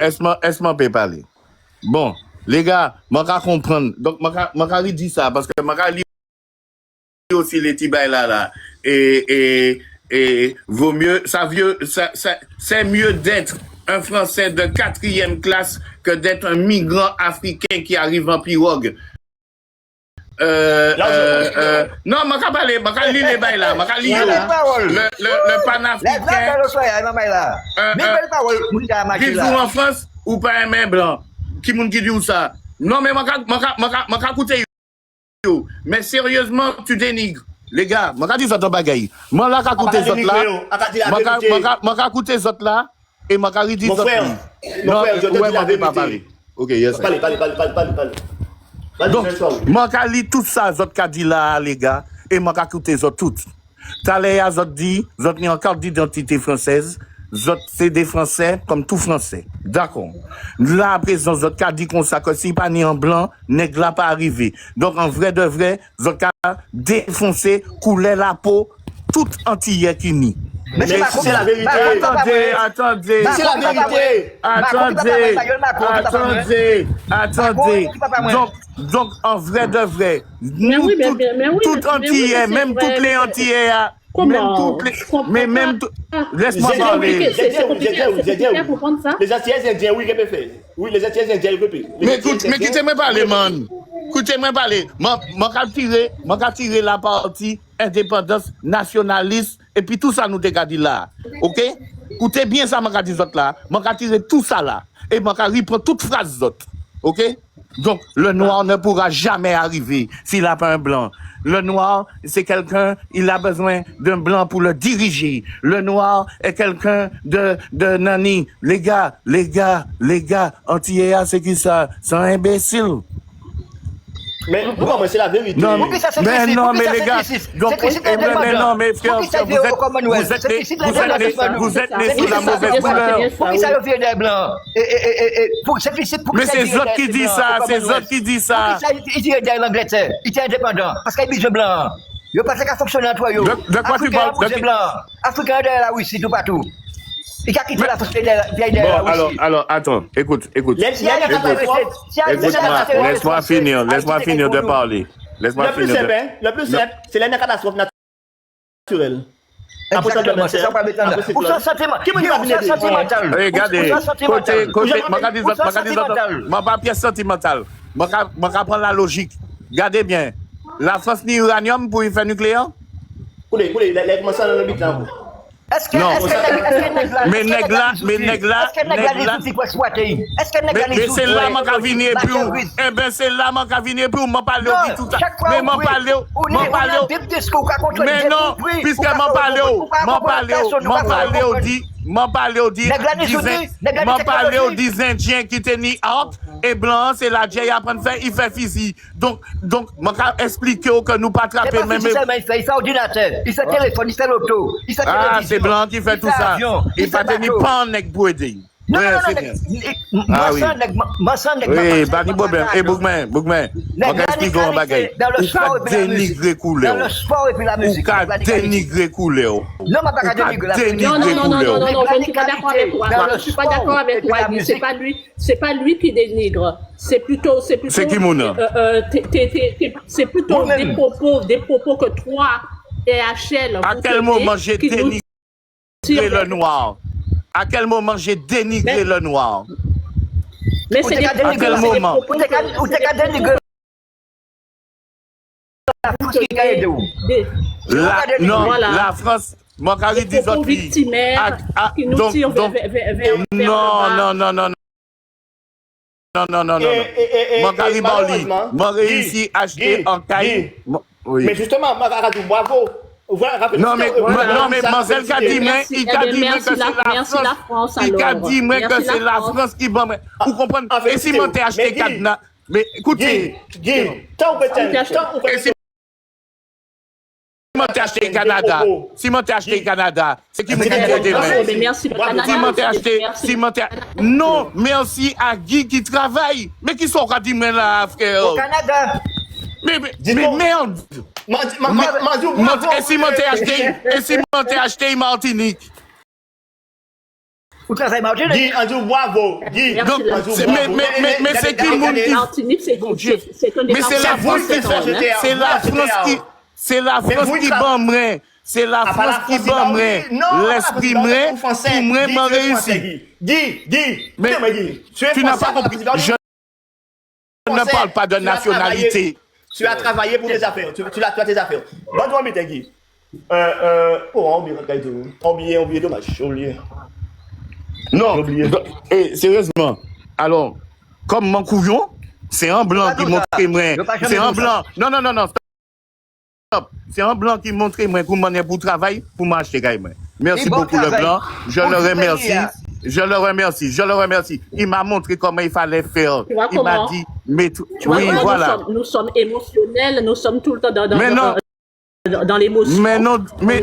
Est-ce que peut parler? Bon, les gars, je vais comprendre. Donc, je vais dire ça parce que je vais aussi les tibets là. Et vaut mieux, c'est mieux d'être un Français de 4e classe que d'être un migrant africain qui arrive en pirogue. Non, je vais parler, je vais lire les bails là, je vais lire le panafricain. Vivez-vous en France ou pas un main blanc? Qui m'a dit ça? Non, mais je vais écouter. Mais sérieusement, tu dénigres. Les gars, je vais dire ça dans bagaille. Moi, là, je vais écouter ça là. Je vais écouter ça là. Et je vais dire ça là. Mon frère, je te dis la vérité. Ok, yes. Parlez. Donc, je vais lire tout ça, je dit là, les gars. Et je vais écouter ça tout. Taléa, je dit, je n'ai encore d'identité française. C'est des Français comme tout Français. D'accord. Là, à présent, Zot a dit qu'on ça que si pas ni en blanc, nègre là pas arrivé. Donc, en vrai de vrai, Zot a défoncé, coulé la peau, toute antillais qui nie. Mais c'est la vérité. Attendez. C'est la vérité. Attendez. Donc, en vrai de vrai, nous, tout antillais, même toutes les antillais, Comment? même laisse-moi parler. Les Antillais indiens, oui, ils peuvent. Oui, les Antillais indiens, ils peuvent. Mais écoutez-moi parler, man. Écoutez-moi parler. Je tirer la partie indépendance nationaliste et puis tout ça nous dégage là. OK? Écoutez bien ça, je dis là. Je tirer tout ça là. Et je reprendre toute phrase autres. OK? Donc, le noir ne pourra jamais arriver s'il n'a pas un blanc. Le noir, c'est quelqu'un, il a besoin d'un blanc pour le diriger. Le noir est quelqu'un de nani. Les gars, antillais, c'est qui ça? C'est un imbécile. Mais pourquoi c'est la vérité? Non, mais les gars, donc, mais frère, vous êtes nés sous la mauvaise couleur. Pour qui ça revient des blancs? Mais c'est Zot qui dit ça, c'est Zot qui dit ça. Il dit des l'Angleterre, il était indépendant, parce qu'il est blanc. Il n'y a pas qu'à fonctionner entre eux. De quoi tu parles? Africain de la Russie, tout partout. Il a quitté la société de la Russie. Alors, attends, écoute. Laisse-moi finir de parler. Le plus simple, c'est la catastrophe naturelle. Exactement, c'est ça pas maintenant. Pour son sentiment. Qui m'a sentimental? Regardez, côté, ma pas pièce sentimentale. Ma prendre la logique. Regardez bien. La France ni uranium pour y faire nucléaire? Coulez, les commencent dans le but là. Est-ce que mais nègla, c'est là mon venir pour. Eh ben c'est là mon venir pour m'en parler tout ça. Mais m'en parler. Mais non, puisque m'en parler aux 10 Indiens qui étaient ni out et blanc, c'est la Jay apprendre faire, il fait physique. Donc, m'en expliquer que nous pas attraper même. Il fait ordinateur, il fait téléphone, il fait l'auto, il fait télévision. Ah, c'est blanc qui fait tout ça. Il fait tenir pas en nec pour aider. Non, oui, pas de problème. Et Bougman, on va expliquer un bagage. Ou qu'à dénigrer couleur. Dans le sport et puis la musique. Ou qu'à dénigrer couleur. Non, mais pas dénigrer la musique. Non, je ne suis pas d'accord avec toi. Je ne suis pas d'accord avec toi. C'est pas lui qui dénigre. C'est plutôt. C'est qui mon c'est plutôt des propos que toi et HL. À quel moment j'ai dénigré le noir? À quel moment j'ai dénigré le noir? Mais c'est à quel moment? La France, mon cari dit autres victimaires qui nous tirent vers non. Mon cari Barli, mon réussi à acheter en caille. Mais justement, bravo. Non, mais Marcel a dit, il a dit que c'est la France. Il a dit que c'est la France qui va. Vous comprenez? Et si moi t'ai acheté cadenas, mais écoutez, si moi t'ai acheté Canada, c'est qui me dit merci si moi t'ai non, merci à Guy qui travaille. Mais qui sont dit là, frère? Au Canada. Mais merde! Et si moi t'ai acheté Martinique? Vous travaillez Martinique. Guy, on dit bravo. Guy, Merci, Donc, là. on dit c'est- bravo. mais c'est qui le monde qui... Martinique, c'est un Mais c'est la France qui c'est la France qui c'est la France qui bomberait c'est la France qui bomberait l'esprit vrai pour moi m'en réussir. Guy, Mais tu n'as pas compris. Je ne parle pas de nationalité. Tu as travaillé pour tes affaires. Tu as tes affaires. Bonne toi, mais Guy. Oh, oublié, dommage. Oublié. Non, et sérieusement, alors, comme mon couillon, c'est un blanc qui montre moi. C'est un blanc. Non, stop. C'est un blanc qui montre moi comment on est pour travail, pour m'acheter quand même. Merci beaucoup le blanc. Je le remercie. Il m'a montré comment il fallait faire. Il m'a dit, mais oui, voilà. Nous sommes émotionnels, nous sommes tout le temps dans l'émotion. Mais non, mais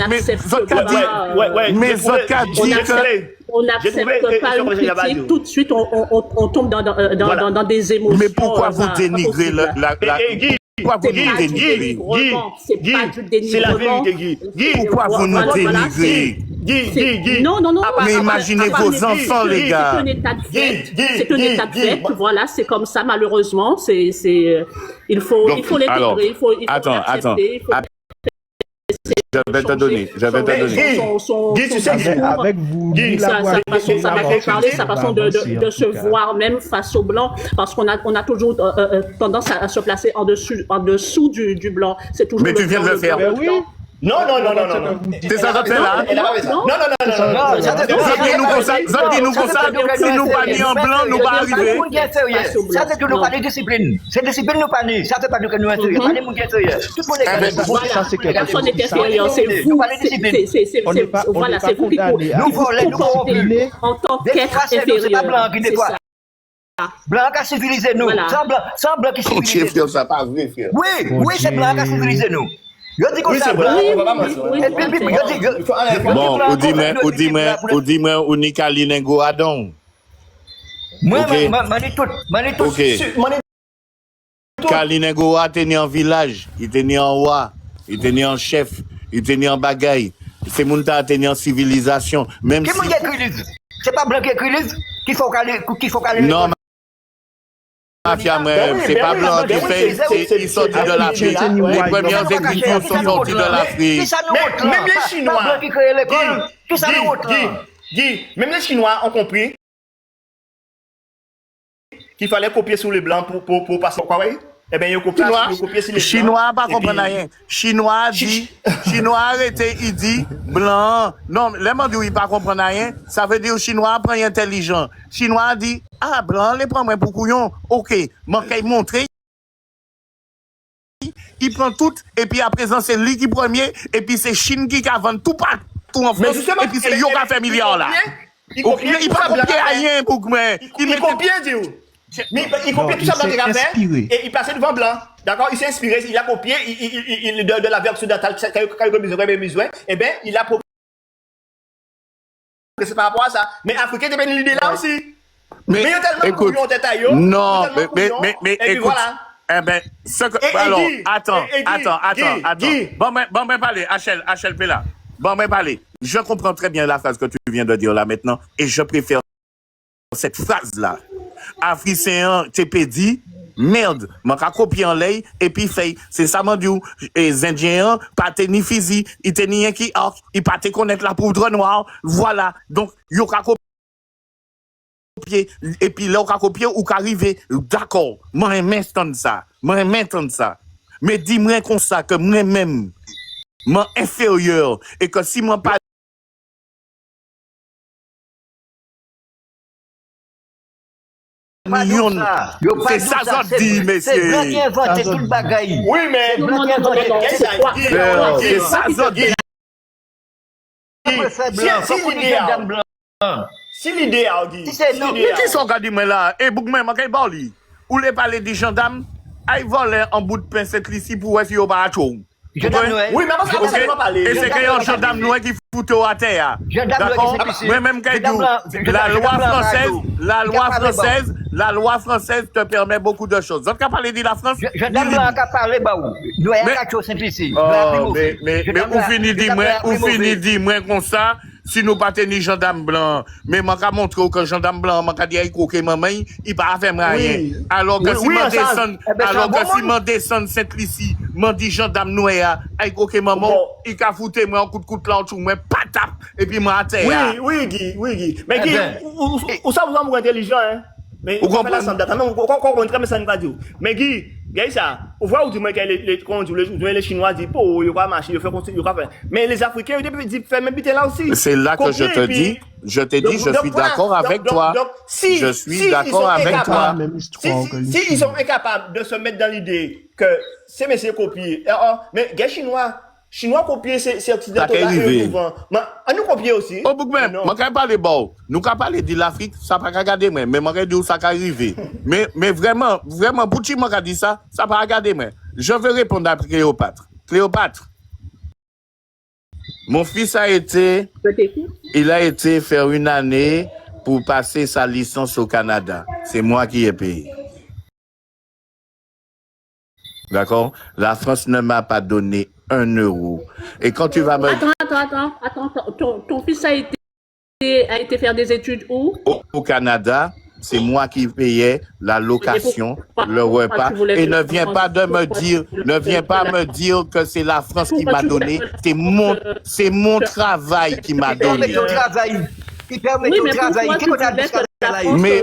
Zotka dit on n'accepte pas une critique, tout de suite on tombe dans des émotions. Mais pourquoi vous dénigrez pourquoi vous nous dénigrez? C'est la vérité, Guy. Pourquoi vous nous dénigrez? Guy. Non. Mais imaginez vos enfants, les gars. C'est un état de fait. Voilà, c'est comme ça, malheureusement. Il faut les dénigrer, il faut l'accepter. Je vais te donner. Guy, tu sais, avec vous, sa façon de se voir même face au blanc, parce qu'on a toujours tendance à se placer en dessous du blanc. C'est toujours. Mais tu viens de le faire. Oui. Non. C'est ça que tu fais là? Non. Nous comme ça, si nous pas mis en blanc, nous pas arriver. Ça, c'est que nous pas de discipline. C'est discipline, nous pas ni. Ça, c'est pas nous que nous intérieurs. Pas des gens qui sérieux. Tout le monde est Ça, c'est quelque Personne chose. n'est inférieur, c'est vous. Voilà, c'est vous qui comportez en tant qu'être inférieur. C'est ça. Blanc qui a civilisé nous. Sans blanc qui civilisé nous. Ça pas vrai, frère. Oui, c'est blanc qui a civilisé nous. Je dis comme ça, blanc. Bon, on dit moi, on est Kalinengo Adon. Moi, tout. Ok. Kalinengo a tenu en village, il tenu en roi, il tenu en chef, il tenu en bagaille. C'est mon temps à tenir en civilisation. Même si. C'est pas blanc qui écrit livre qu'il faut caler. Non, mafia, c'est pas blanc qui fait, il sorti de l'Afrique. Les premières écritures sont sorties de l'Afrique. Même les Chinois. Guy, même les Chinois ont compris qu'il fallait copier sur les blancs pour passer au Huawei. Eh bien, ils ont copié sur les Chinois pas comprendre rien. Chinois arrêté, il dit blanc. Non, les gens disent pas comprendre rien. Ça veut dire Chinois prend intelligent. Chinois dit blanc, les prend moi pour couillon. OK, manquer montrer. Il prend tout et puis à présent c'est lui qui premier et puis c'est Chine qui vend tout partout en France et puis c'est yo qui a fait milliard là. Il pas copier rien pour moi. Il copie Dieu. Mais il copie tout ça dans les affaires et il passait devant blanc. D'accord, il s'est inspiré, il a copié de la verbe occidentale, et bien il a c'est par rapport à ça. Mais Africain est bien l'idée là aussi. Mais il y a tellement de couillons tête à yo. Non, mais et puis voilà. Eh ben, alors, attends. Bon, ben, parlez, HLP là. Bon, ben, parlez. Je comprends très bien la phrase que tu viens de dire là maintenant, et je préfère cette phrase-là. Africain, TP dit, merde, man ka copier en lay, et puis fait, c'est ça, man, les Indiens, pas te ni physique, ils te ni qui arc, ils pas te connaître la poudre noire, voilà. Donc, yo ka copier, et puis là, on ka copier ou ka arriver, d'accord, moi, m'entendre ça. Mais dis-moi comme ça, que moi-même, moi inférieur, et que si moi pas c'est ça, ça dit, messieurs. C'est blanc qui a inventé tout le bagaille. Oui, mais. C'est ça, ça dit. Si l'idée a dit. Mais qui sont gardés, moi là? Et Bougman, je vais parler. Ou les parler des gendarmes, ils volent un bout de pain cette ici pour essayer de pas atteindre. Oui, mais parce que ça ne va pas parler. Et c'est qu'il y a un gendarme noir qui fout à terre. D'accord? Moi-même, la loi française te permet beaucoup de choses. Donc, tu as parlé de la France? Gendarme noir qui a parlé, nous avons quelque chose simple ici. Mais vous finissez de dire moi comme ça, si nous pas tenir gendarme blanc, mais moi qu'a montrer que gendarme blanc, moi qu'a dire que maman, il pas faire rien. Alors que si moi descend, alors que si moi descend Saint-Lucie, moi dit gendarme noir, ay que maman, il qu'a fouté moi un coup de là tout moi patap et puis moi à terre. Oui, Guy. Mais Guy, où ça vous êtes intelligent hein? Mais vous comprenez mais Guy, ça, on voit où tu mets les Chinois disent oh, il va marcher, il va faire. Mais les Africains ils disent faire même là aussi. C'est là que je te dis, je suis d'accord avec toi. Je suis d'accord avec toi. Si ils sont incapables de se mettre dans l'idée que ces messieurs copient, mais les Chinois copier c'est occidentaux là et on nous copier aussi. Oh Boukmen, moi quand parler bon, nous quand parler de l'Afrique, ça pas regarder moi, mais moi dire ça qui arrivé. Mais vraiment pour qui moi dit ça pas regarder moi. Je veux répondre à Cléopâtre. Cléopâtre. Mon fils il a été faire une année pour passer sa licence au Canada. C'est moi qui ai payé. D'accord? La France ne m'a pas donné 1 euro. Et quand tu vas me... Attends. Ton fils a été faire des études où? Au Canada, c'est moi qui payais la location, le repas. Et ne viens pas me dire que c'est la France qui m'a donné. C'est mon travail qui m'a donné.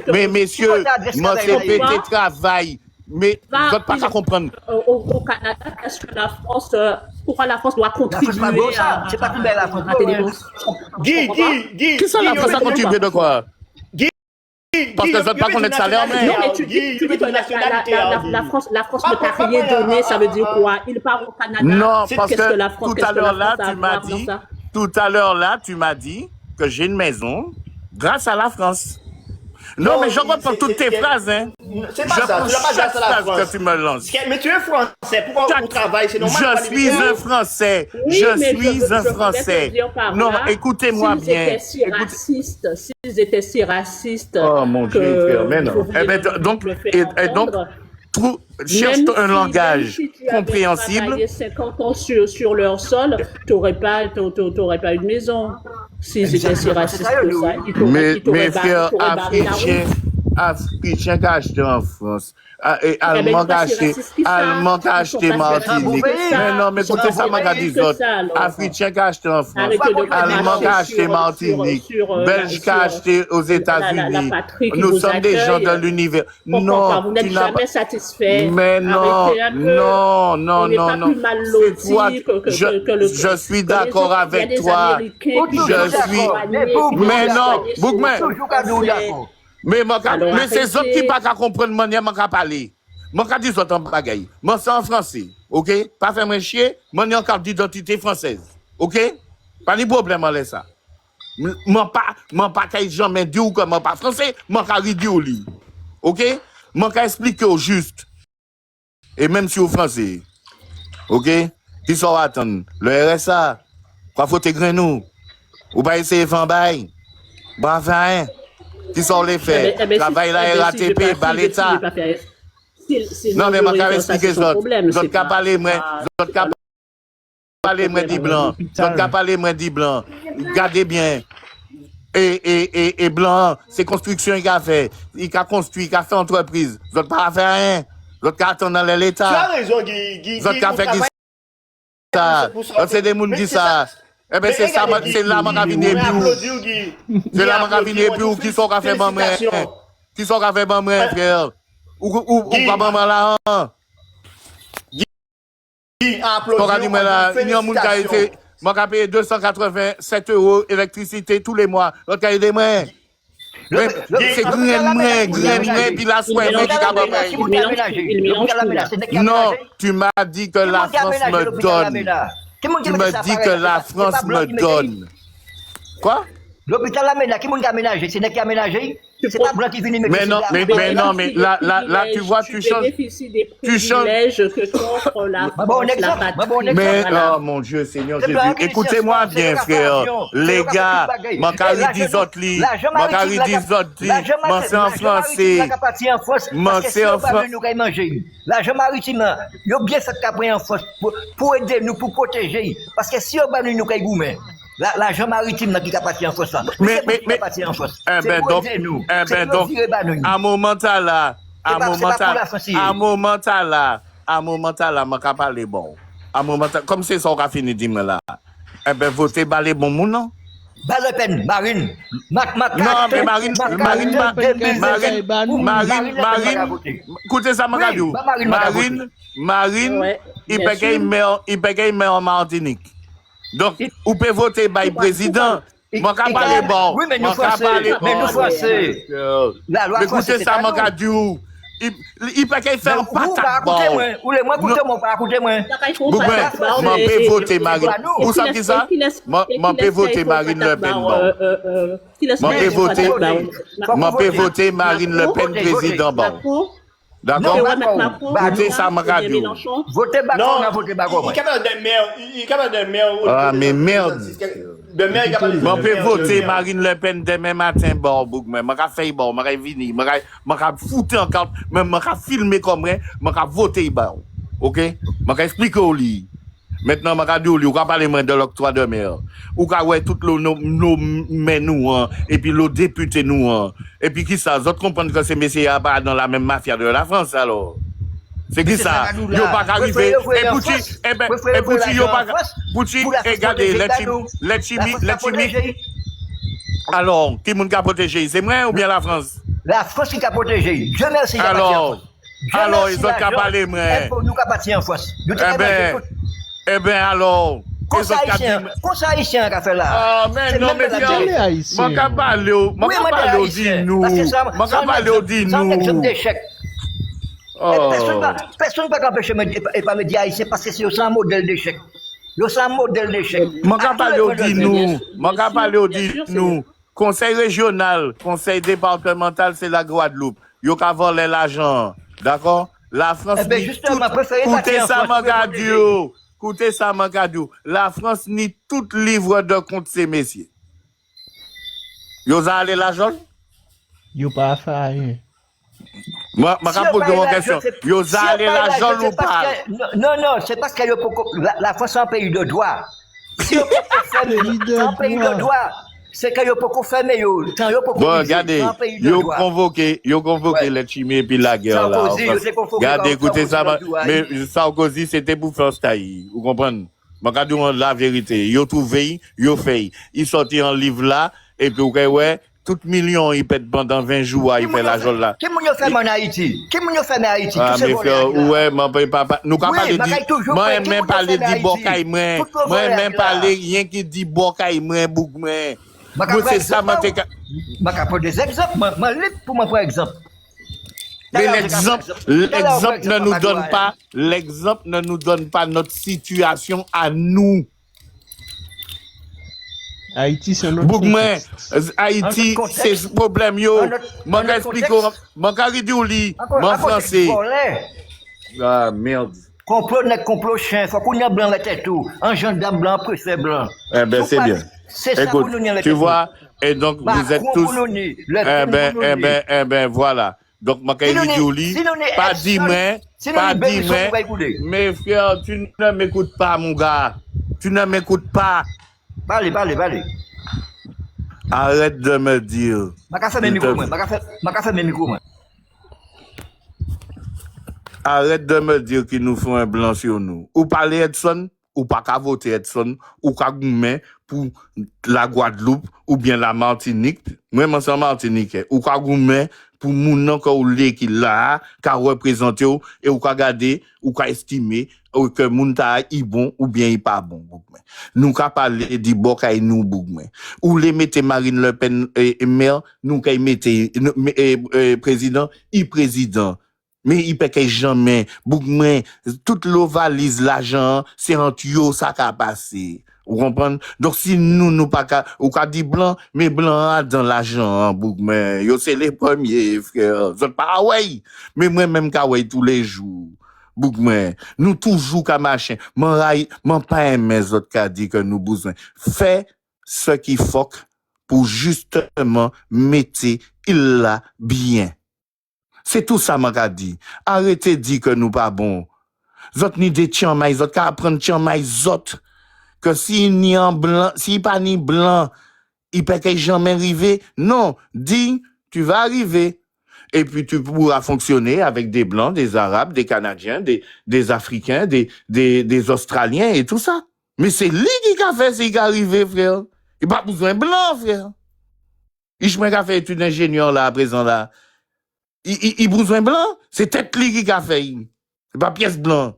Mais messieurs, moi c'est pété travail. Mais vous n'êtes pas à comprendre. Au Canada, est-ce que la France, pourquoi la France doit contribuer à la télévision? Guy. Qu'est-ce que la France a contribué de quoi? Parce que vous n'êtes pas connaître salaire, mais. Non, mais tu dis que la France ne t'a rien donné, ça veut dire quoi? Il part au Canada. Non, parce que tout à l'heure là, tu m'as dit que j'ai une maison grâce à la France. Non, mais je reprends toutes tes phrases, hein. C'est pas ça, tu n'as pas grâce à la France. Que tu me lances. Mais tu es français, pourquoi on travaille? C'est normal. Je suis un Français. Non, écoutez-moi bien. S'ils étaient si racistes. Oh mon Dieu, frère, mais non. Donc, cherche un langage compréhensible. Si tu avais 50 ans sur leur sol, tu n'aurais pas une maison. S'ils étaient si racistes que ça, mes frères africains qui achètent en France, Allemands qui achetent Martinique. Mais non, mais écoutez ça, m'a dit d'autres. Africains qui achètent en France, Allemands qui achetent Martinique, Belges qui achetent aux États-Unis. Nous sommes des gens de l'univers. Non, vous n'êtes jamais satisfait. Mais non. Je suis d'accord avec toi. Mais non, Boukmen. Mais c'est autres qui pas comprendre manière m'en parler. M'en dit autres en bagaille. Moi c'est en français, OK? Pas faire moi chier, moi en carte d'identité française. OK? Pas de problème en ça. Moi pas jamais dire ou comme pas français, moi ka dire au lit. OK? Moi ka expliquer au juste. Et même si au français. OK? Qui sont attendre le RSA. Quoi faut te grainer ou pas essayer faire bail. Bah enfin. Qui sont les faits? Travail la RATP, par l'État. Non, mais je vais expliquer ça. Je vais parler, dit blanc. Regardez bien. Et blanc, c'est construction qu'il a fait. Il a construit, il a fait entreprise. Vous n'avez pas fait rien. Vous avez attendre dans l'État. Tu as raison, Guy. Vous avez fait ça. C'est des gens qui disent ça. Eh bien, c'est là que je viens C'est là que je viens qui sont fait maman. Qui sont fait maman, frère. Ou pas maman là. Guy, applaudis. Il y a un monde qui a été. Moi, j'ai payé 287 € électricité tous les mois. L'autre a aidé moi. C'est grain, puis la soie, qui a non, tu m'as dit que la France me donne. Tu me dis que la France me donne. Quoi? L'hôpital là, qui m'a aménagé? C'est qui a aménagé? C'est pas blanc qui vient mais non, mais là, tu vois, tu changes. Tu changes. Mais, oh mon Dieu, Seigneur Jésus. Écoutez-moi bien, frère. Les gars, mon cari dit autres lits. Mon cari dit autres lits. Mon c'est en français. Mon c'est en français. L'argent maritime, il y a bien fait qu'après en France pour aider nous, pour protéger. Parce que si on va nous caille gourmet. L'argent maritime qui a parti en force. Mais, qui a parti en force. eh ben donc, à moment là, m'a ka parler bon. À moment comme c'est ça qu'on a fini de dire là. Eh ben voter balé bon moun non? Le Pen, Marine. Non, mais Marine, écoutez ça, Magadou. Marine, il paye maire en Martinique. Donc, vous pouvez voter par le président. Moi, je parle bon. Oui, mais nous français. Écoutez ça, Magadou. Il peut qu'il fait un patate bon. Ou les moi, écoutez-moi. Moi, je peux voter Marine. Vous savez ça? Moi, je peux voter Marine Le Pen bon. Moi, je peux voter Marine Le Pen président bon. D'accord? Écoutez ça, Magadou. Votez Macron, on a voté Macron. Il est capable de maire. Ah, mais merde. De maire, il est capable de Je peux voter Marine Le Pen demain matin, bon, Bougman. Je vais faire bon, je vais venir, je vais foutre en carte, je vais filmer comme ça, je vais voter bon. Ok? Je vais expliquer au lit. Maintenant, je vais dire, je vais parler de l'octroi de mer. Ou vais voir tous nos nous, et puis les députés nous. Et puis qui ça? Vous comprenez que ces messieurs sont pas dans la même mafia de la France alors? C'est qui ça? Ils n'ont pas arrivé. Et Bouchi, ils n'ont pas Bouchi, regardez, les chimiques. Alors, qui m'a protégé? C'est moi ou bien la France? La France qui a protégé. Dieu merci. Alors, ils ont qu'à parler, moi. Nous qu'à partir en France. Eh bien, alors. Conseil haïtien qui a fait là. Ah, mais non, mais je ne pas parler au nous. Personne ne peut empêcher de pas me dire haïtien parce que c'est un modèle d'échec. C'est un modèle d'échec. Je ne parler au nous. Conseil régional, conseil départemental, c'est la Guadeloupe. Ils ont volé l'argent. D'accord? La France. Écoutez ça, Magadou. La France nie tout livre de compte ces messieurs. Vous allez l'argent? Vous pas faire. Moi, je pose une question. Vous allez l'argent ou pas? Non, c'est parce que la France est un pays de droit. C'est un pays de droit. C'est que vous pouvez fermer. Bon, regardez, vous convoquez les chimés et puis la guerre là. Regardez, écoutez ça, mais Sarkozy c'était pour faire taille. Vous comprenez? Regardez la vérité. Vous trouvé, vous fait. Il sortit un livre là, et puis ouais, tout million il pète pendant 20 jours, il fait l'argent là. Qui m'a fait en Haïti? Ah, mais frère, ouais, nous parler moi même parler di Bokay moi même parler rien qui dit Bokay Bougmen. C'est ça, je prends des exemples, pour moi, par exemple. Mais l'exemple ne nous donne pas notre situation à nous. Haïti, c'est notre Bougmen, Haïti, c'est ce problème, yo. Moi, j'explique, moi, moi, français. Ah, merde. Complot chien, faut qu'on y a blanc la tête tout. Un gendarme blanc, préfet blanc. Eh ben, c'est bien. C'est ça écoute, tu vois, et donc vous êtes tous. Eh ben, voilà. Donc, ma pas dit mais frère, tu ne m'écoutes pas, mon gars. Tu ne m'écoutes pas. Allez. Arrête de me dire. Arrête de me dire qu'ils nous font un blanc sur nous. Ou parler Edson, ou pas qu'à voter Edson, ou qu'à goumer pour la Guadeloupe, ou bien la Martinique, même en Martinique, ou qu'à goumer pour moun nan ko lé qui là, qu'à représenter, et ou qu'à garder, ou qu'à estimer, ou que moun ta y bon, ou bien y pas bon, Bougmen. Nous qu'à parler di Bokay nous, Bougmen. Ou les mettez Marine Le Pen et maire, nous qu'à y mettez président, y président. Mais il peut que jamais, Bougmen, toute l'eau valise l'argent, c'est en tuyau, ça qu'a passé. Vous comprenez? Donc, si nous pas qu'à, ou qu'à dit blanc, mais blanc dans l'argent, Bougmen. Yo, c'est les premiers, frère. Vous êtes pas ouais. Mais moi-même qu'à ouais tous les jours. Bougmen. Nous toujours qu'à machin. Mon pas aimer autres qu'à dit que nous besoin. Fais ce qu'il faut pour justement mettre il là bien. C'est tout ça, m'a dit. Arrêtez de dire que nous pas bon. Zot ni des Chiang Mai, zot ka apprendre Chiang Mai, zot. que s'il n'y en blanc, s'il pas ni blanc, il peut jamais arriver. Non, dis, tu vas arriver. Et puis tu pourras fonctionner avec des blancs, des arabes, des canadiens, des africains, des australiens et tout ça. Mais c'est lui qui a fait s'il est arrivé, frère. Il n'a pas besoin de blanc, frère. Il a fait étude d'ingénieur là, à présent là. Il besoin blanc, c'est tête lui qui a fait. C'est pas pièce blanc.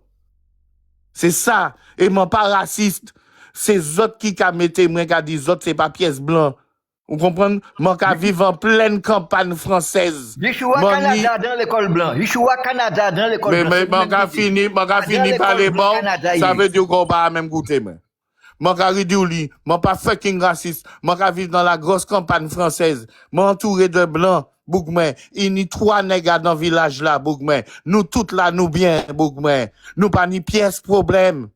C'est ça. Et moi pas raciste. C'est autres qui a metté, moi qui a dit autres, c'est pas pièce blanc. Vous comprenez? Moi qui vivre en pleine campagne française. Je suis au Canada dans l'école blanc. Je suis au Canada dans l'école blanc. Mais moi qui fini par les bons, ça veut dire qu'on va même goûter, moi. Moi qui ridicule, moi pas fucking raciste. Moi qui vivre dans la grosse campagne française. Moi entouré de blancs. Bougmen, il y a 3 nègres dans le village là, Bougmen. Nous toutes là, nous bien, Bougmen. Nous pas ni pièce problème.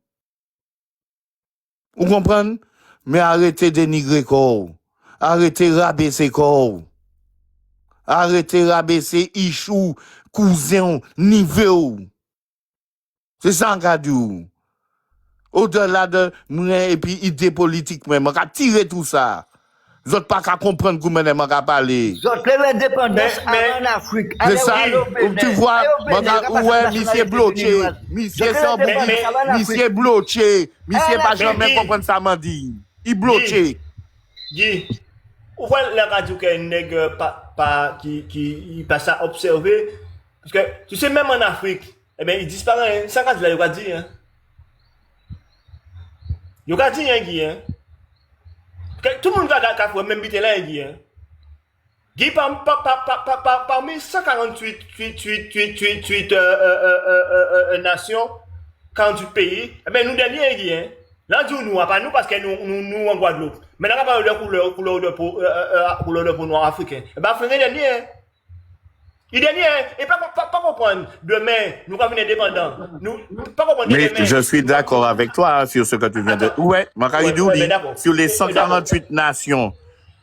Vous comprenez? Mais arrêtez de dénigrer corps. Arrêtez de rabaisser corps. Arrêtez de rabaisser ichou, cousin, niveau. C'est ça qu'on dit. Au-delà de moi et puis idée politique, moi, je tirer tout ça. Vous n'êtes pas qu'à comprendre comment on va parler. Vous avez l'indépendance en Afrique. C'est ça. Tu vois, ouais, monsieur bloqué. Monsieur bloqué. Monsieur pas jamais comprendre ça, m'a dit. Il bloqué. Guy, où voit la radio qu'un nègre qui passe à observer? Parce que, tu sais, même en Afrique, eh bien, il disparaît. Ça, quand il a dit, hein. Il a dit, hein, Guy, hein. Tout le monde va faire même bité là, Guy. Guy, parmi 148 nations, 48 pays, eh bien, nous derniers, Guy. Là, nous, pas nous, parce que nous, en Guadeloupe. Mais là, on va parler de couleur de peau noir africain. Eh bien, Africain dernier. Il dernier, et pas comprendre. Demain, nous allons venir indépendants. Pas comprendre. Mais je suis d'accord avec toi hein, sur ce que tu viens de. Ouais, Makaridou, sur les 148 nations,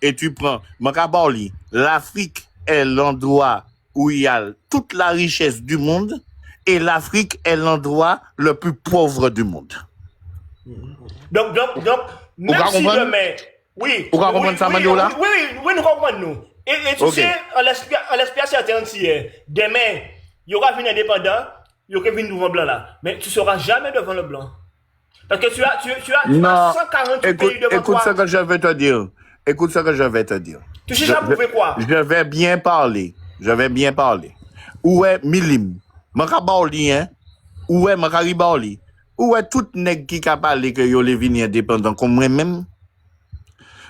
et tu prends Makabali, l'Afrique est l'endroit où il y a toute la richesse du monde, et l'Afrique est l'endroit le plus pauvre du monde. Donc, même si demain, oui. Vous comprenez ça, Mandiola? Oui, nous comprenons. Et tu sais, en l'espace certain, demain, il y aura une indépendant, il y aura une devant blanc là. Mais tu ne seras jamais devant le blanc. Parce que tu as 148 pays devant toi. Écoute ce que je vais te dire. Tu sais, ça prouver quoi? Je vais bien parler. Où est Milim? Makabali, hein? Où est Makaribali? Où est tout nèg qui a parlé que yo les vini indépendant comme moi-même?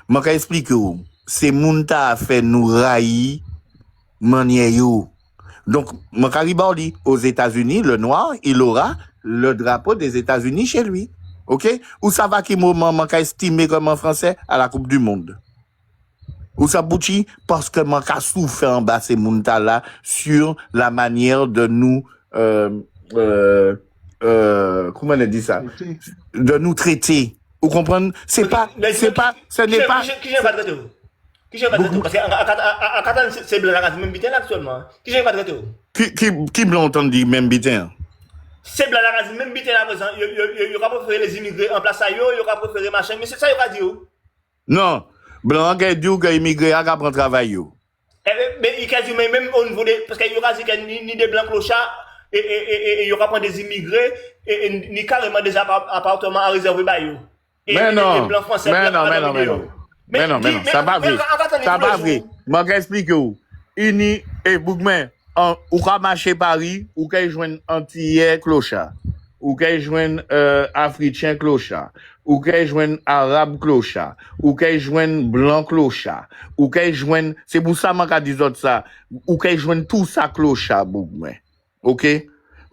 Maka explique où. C'est Mounta a fait nous railler manière yo. Donc, Makaribali, aux États-Unis, le noir, il aura le drapeau des États-Unis chez lui. OK? Ou ça va qui moment Maka estimé comme en français à la Coupe du Monde? Ou ça bouchi parce que Maka souffre en bas ces Mounta là sur la manière de nous, comment on a dit ça? De nous traiter. Vous comprenez? Ce n'est pas. Qui j'ai pas traité? Parce qu'à Catane, c'est blanc même bitin actuellement. Qui j'ai pas traité? Qui blanc entendu même bitin? C'est blanc même bitin à présent. Il aura préféré les immigrés en place à eux, il aura préféré machin. Mais c'est ça, il va dire. Non. Blanc qui dit que les immigrés ont prendre travail. Mais il a dit même au niveau des. Parce qu'il y aura dit qu'il n'y a ni des blancs clochards et il y aura pas des immigrés et ni carrément des appartements à réserver par eux. Mais non, ça va vrai. Moi, j'explique où. Ini et Bougmen, ou ka marcher Paris, ou ka joindre Antillais clochard, ou ka joindre Africain clochard, ou ka joindre Arabe clochard, ou ka joindre Blanc clochard, ou ka joindre, c'est pour ça moi ka dit ça, ou ka joindre tout ça clochard Bougmen. OK?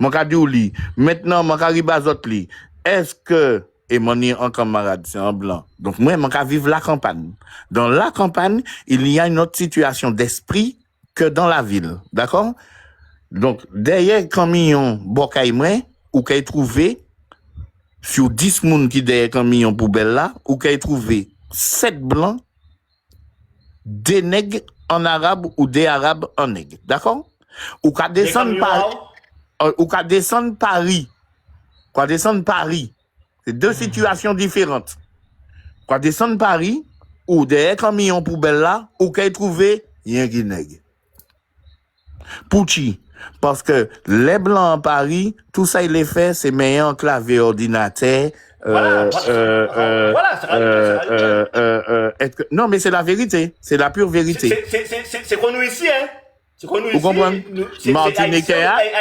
Moi ka dit ou li. Maintenant moi ka riba zot li. Est-ce que et mon en camarade, c'est en blanc. Donc, moi, je vivre la campagne. Dans la campagne, il y a une autre situation d'esprit que dans la ville. D'accord? Donc, derrière camion Bokay moi, ou qu'elle trouvé, sur 10 moun qui derrière camion poubelle là, ou qu'elle trouvé 7 blancs, des nègres en arabe ou des arabes en nègres. D'accord? Ou qu'à descendre Paris. Ou qu'à descendre Paris. C'est C'est deux situations différentes. Quand descendre Paris, ou des camions poubelles là, ou qu'elle trouver, il y a un guinègue. Pouchi. Parce que les blancs en Paris, tout ça il est fait, c'est meilleur clavier ordinateur. Non, mais c'est la vérité. C'est la pure vérité. C'est qu'on nous ici, hein. C'est qu'on nous ici. Vous comprenez?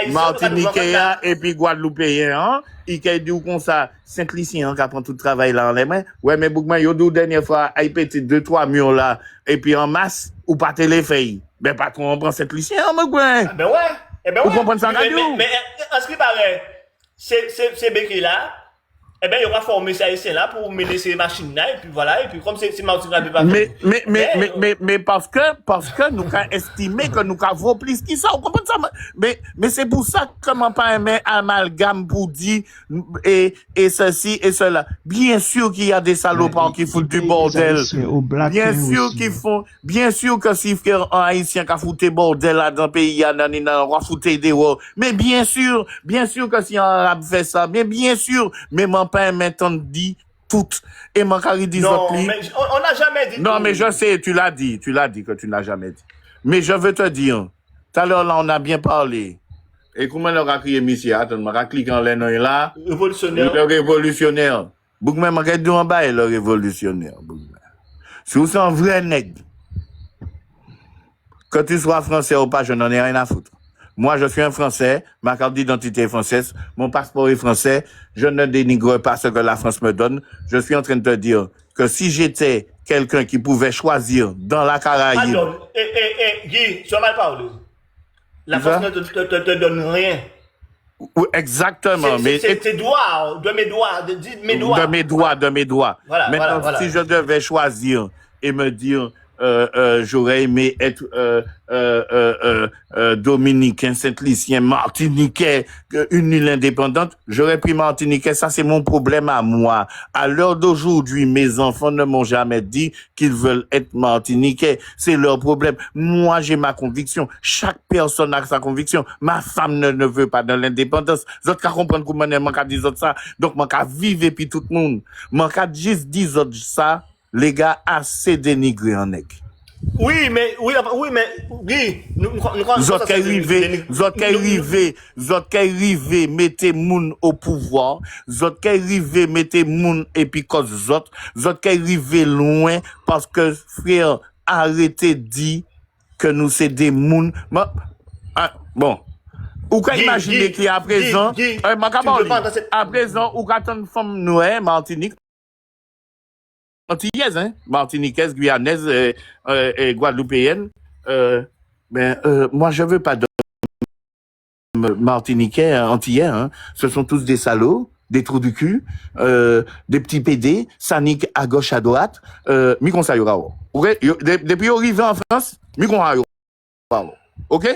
Martiniquais et puis Guadeloupéen, hein. Il a dit comme ça, Saint-Lucien, qui prend tout le travail là en les mains. Ouais, mais Bougman, yo dou dernière fois, il petit 2-3 murs là, et puis en masse, ou pas téléphone. Ben, patron, on prend Saint-Lucien, Bougman. Ben ouais. Eh ben vous ouais. comprenez ça, mais en ce qui paraît, c'est Béquet là, eh ben, il y aura formé ces haïtiens là pour mener ces machines là, et puis voilà, et puis comme c'est Martin Rabé pas mais parce que nous avons estimé que nous avons plus qui ça, vous comprenez ça? Mais c'est pour ça que comment pas aimer amalgame pour dire, et ceci et cela. Bien sûr qu'il y a des salopards qui foutent du bordel. Bien sûr que si frère un haïtien qui a foutu bordel là dans le pays, on va foutre des roues. Mais bien sûr que si un arabe fait ça, mais bien sûr, mais pas maintenant dit tout et mon cari dit non mais on n'a jamais dit non tout. Mais je sais tu l'as dit que tu n'as jamais dit, mais je veux te dire tout à l'heure là on a bien parlé et comment on a crié monsieur attends on a cliqué en l'air là révolutionnaire Bougman m'a dit en bas le révolutionnaire Bougman si vous êtes un vrai nègre que tu sois français ou pas je n'en ai rien à foutre. Moi, je suis un Français, ma carte d'identité est française, mon passeport est français, je ne dénigre pas ce que la France me donne. Je suis en train de te dire que si j'étais quelqu'un qui pouvait choisir dans la Caraïbe... Guy, tu as mal parlé. La France ne te donne rien. Exactement. C'est tes doigts, de mes doigts. De mes doigts. Voilà, maintenant, si je devais choisir et me dire... j'aurais aimé être dominicain, saint-lucien, martiniquais, une île indépendante, j'aurais pris martiniquais, ça c'est mon problème à moi. À l'heure d'aujourd'hui, mes enfants ne m'ont jamais dit qu'ils veulent être martiniquais, c'est leur problème. Moi j'ai ma conviction, chaque personne a sa conviction, ma femme ne veut pas de l'indépendance, vous autres qu'à comprendre comment on qu'à dire ça, donc on qu'à vivre et puis tout le monde, on qu'à juste dire ça, les gars assez dénigrés en nègre. Oui, mais, Guy, nous autres qui arrivent, mettez moun au pouvoir, autres qui arrivent, mettez moun et puis cause autres qui arrivent loin parce que frère, arrêtez dit que nous c'est des moun. Bon. Ou qu'à imaginer qu'à présent, à présent, ou qu'à une femme noire, Martinique, antillaise, hein, martiniquaise, guyanaise, et guadeloupéenne, moi je veux pas de martiniquais, antillais, hein. Ce sont tous des salauds, des trous du cul, des petits PD, sanique à gauche, à droite, mi kon sa yo rawo. Ok? Depuis yo arrivé en France, mi kon sa yo rawo. Ok?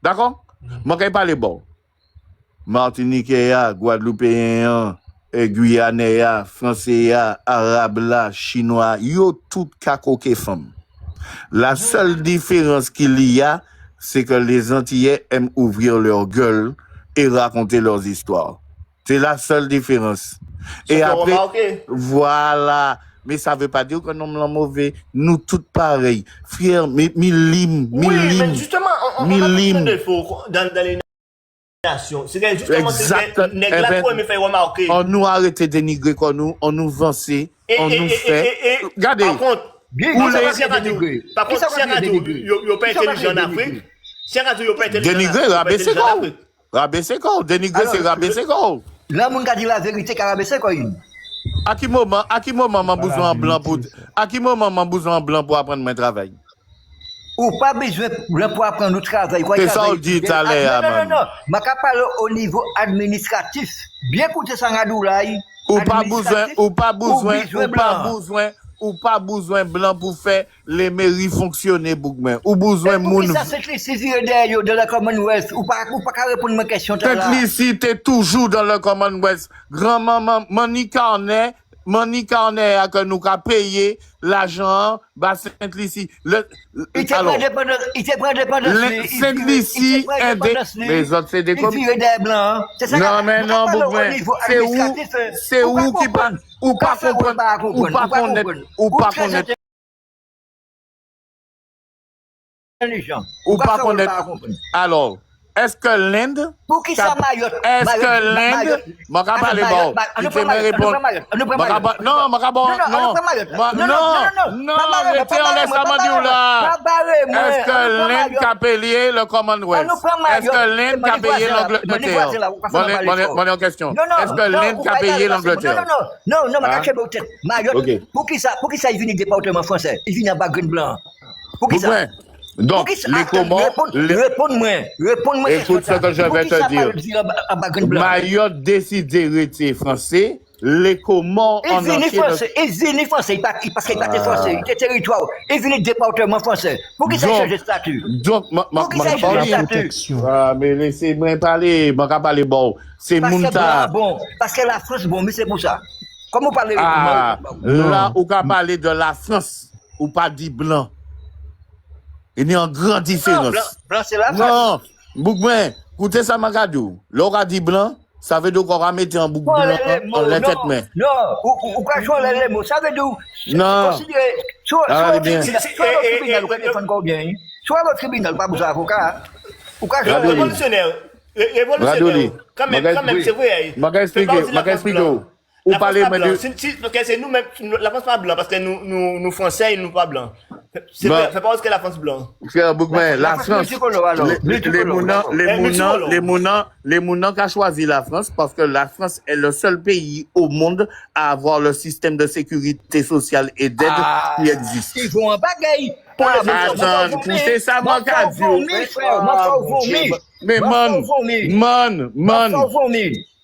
D'accord? Moi kay parler bon. Martiniquais, guadeloupéen, Guyanais, Français, Arabe, Chinois, yo tout kakoke femme. La seule différence qu'il y a, c'est que les Antillais aiment ouvrir leur gueule et raconter leurs histoires. C'est la seule différence. Et après, voilà. Mais ça veut pas dire que nous sommes mauvais. Nous tous pareils. Frère, mais mais justement, on a besoin de faux dans les c'est justement on nous arrête de dénigrer qu'on nous, on nous vance, on nous fait. Regardez. Par contre, si on pas intelligent en Afrique, si on pas intelligent dénigrer, rabaisser quoi? Rabaisser quoi? Dénigrer, c'est rabaisser quoi? Là, mon gars dit la vérité, car rabaisser quoi? À qui moment m'a besoin blanc pour apprendre mon travail? Ou pas besoin pour apprendre notre travail. C'est ça on dit tout à l'heure. Non. Je parle au niveau administratif. Bien écouter ça, Ngadoulaye. Ou pas besoin blanc pour faire les mairies fonctionner, Bougman. Ou besoin moun. Ça, c'est ceci derrière de la Commonwealth. Ou pas répondre à ma question. Cette licite est toujours dans le Commonwealth. Grand-maman, Monique Carnet, Monica on est que nous a payé l'argent bas Saint-Lucie. Alors Saint-Lucie les autres c'est des comme non mais non c'est où qui pas ou pas connaître ou pas connaître alors est-ce que l'Inde moi pas parler bon tu peux me répondre non arrêtez on laisse ça dire là est-ce que l'Inde a payé le Commonwealth est-ce que l'Inde a payé l'Angleterre mon question est-ce que l'Inde a payé l'Angleterre non Mayotte pour qui ça il vient du département français il vient en background blanc pour qui ça donc, les comment... Réponds-moi. Écoute ce que je vais te dire. Mayotte décide de retirer français. Les comment en entier... Il vient français, parce qu'il n'est pas français. Il était territoire. Il vient du département français. Pour qui ça change de statut? Donc, pour qui ça change de statut? Mais laissez-moi parler. Je vais parler bon. C'est Mounta. Parce que la France, bon, mais c'est pour ça. Comment parler? Là, on va parler de la France. Ou pas dit blanc. Il y a une grande différence. Blanc, c'est la France. Non, Boukben, écoutez ça, Magadou. L'aura dit blanc, ça veut dire qu'on va mettre un bouc blanc en la tête main. Non, ou quoi changer les mots, ça veut dire. Non. Soit votre tribunal, pas besoin d'avocat. Ou quoi changer révolutionnaire. Quand même, c'est vrai. M'expliquer. Ou parler de c'est nous-mêmes, la France pas blanc, parce que nous Français, nous pas blancs. C'est pas parce que la France blanc. Frère Boukben, la France, les mounans qui ont choisi la France, parce que la France est le seul pays au monde à avoir le système de sécurité sociale et d'aide qui existe. Ils vont en bagaille. Attends, écoutez ça, mon cadio. Mais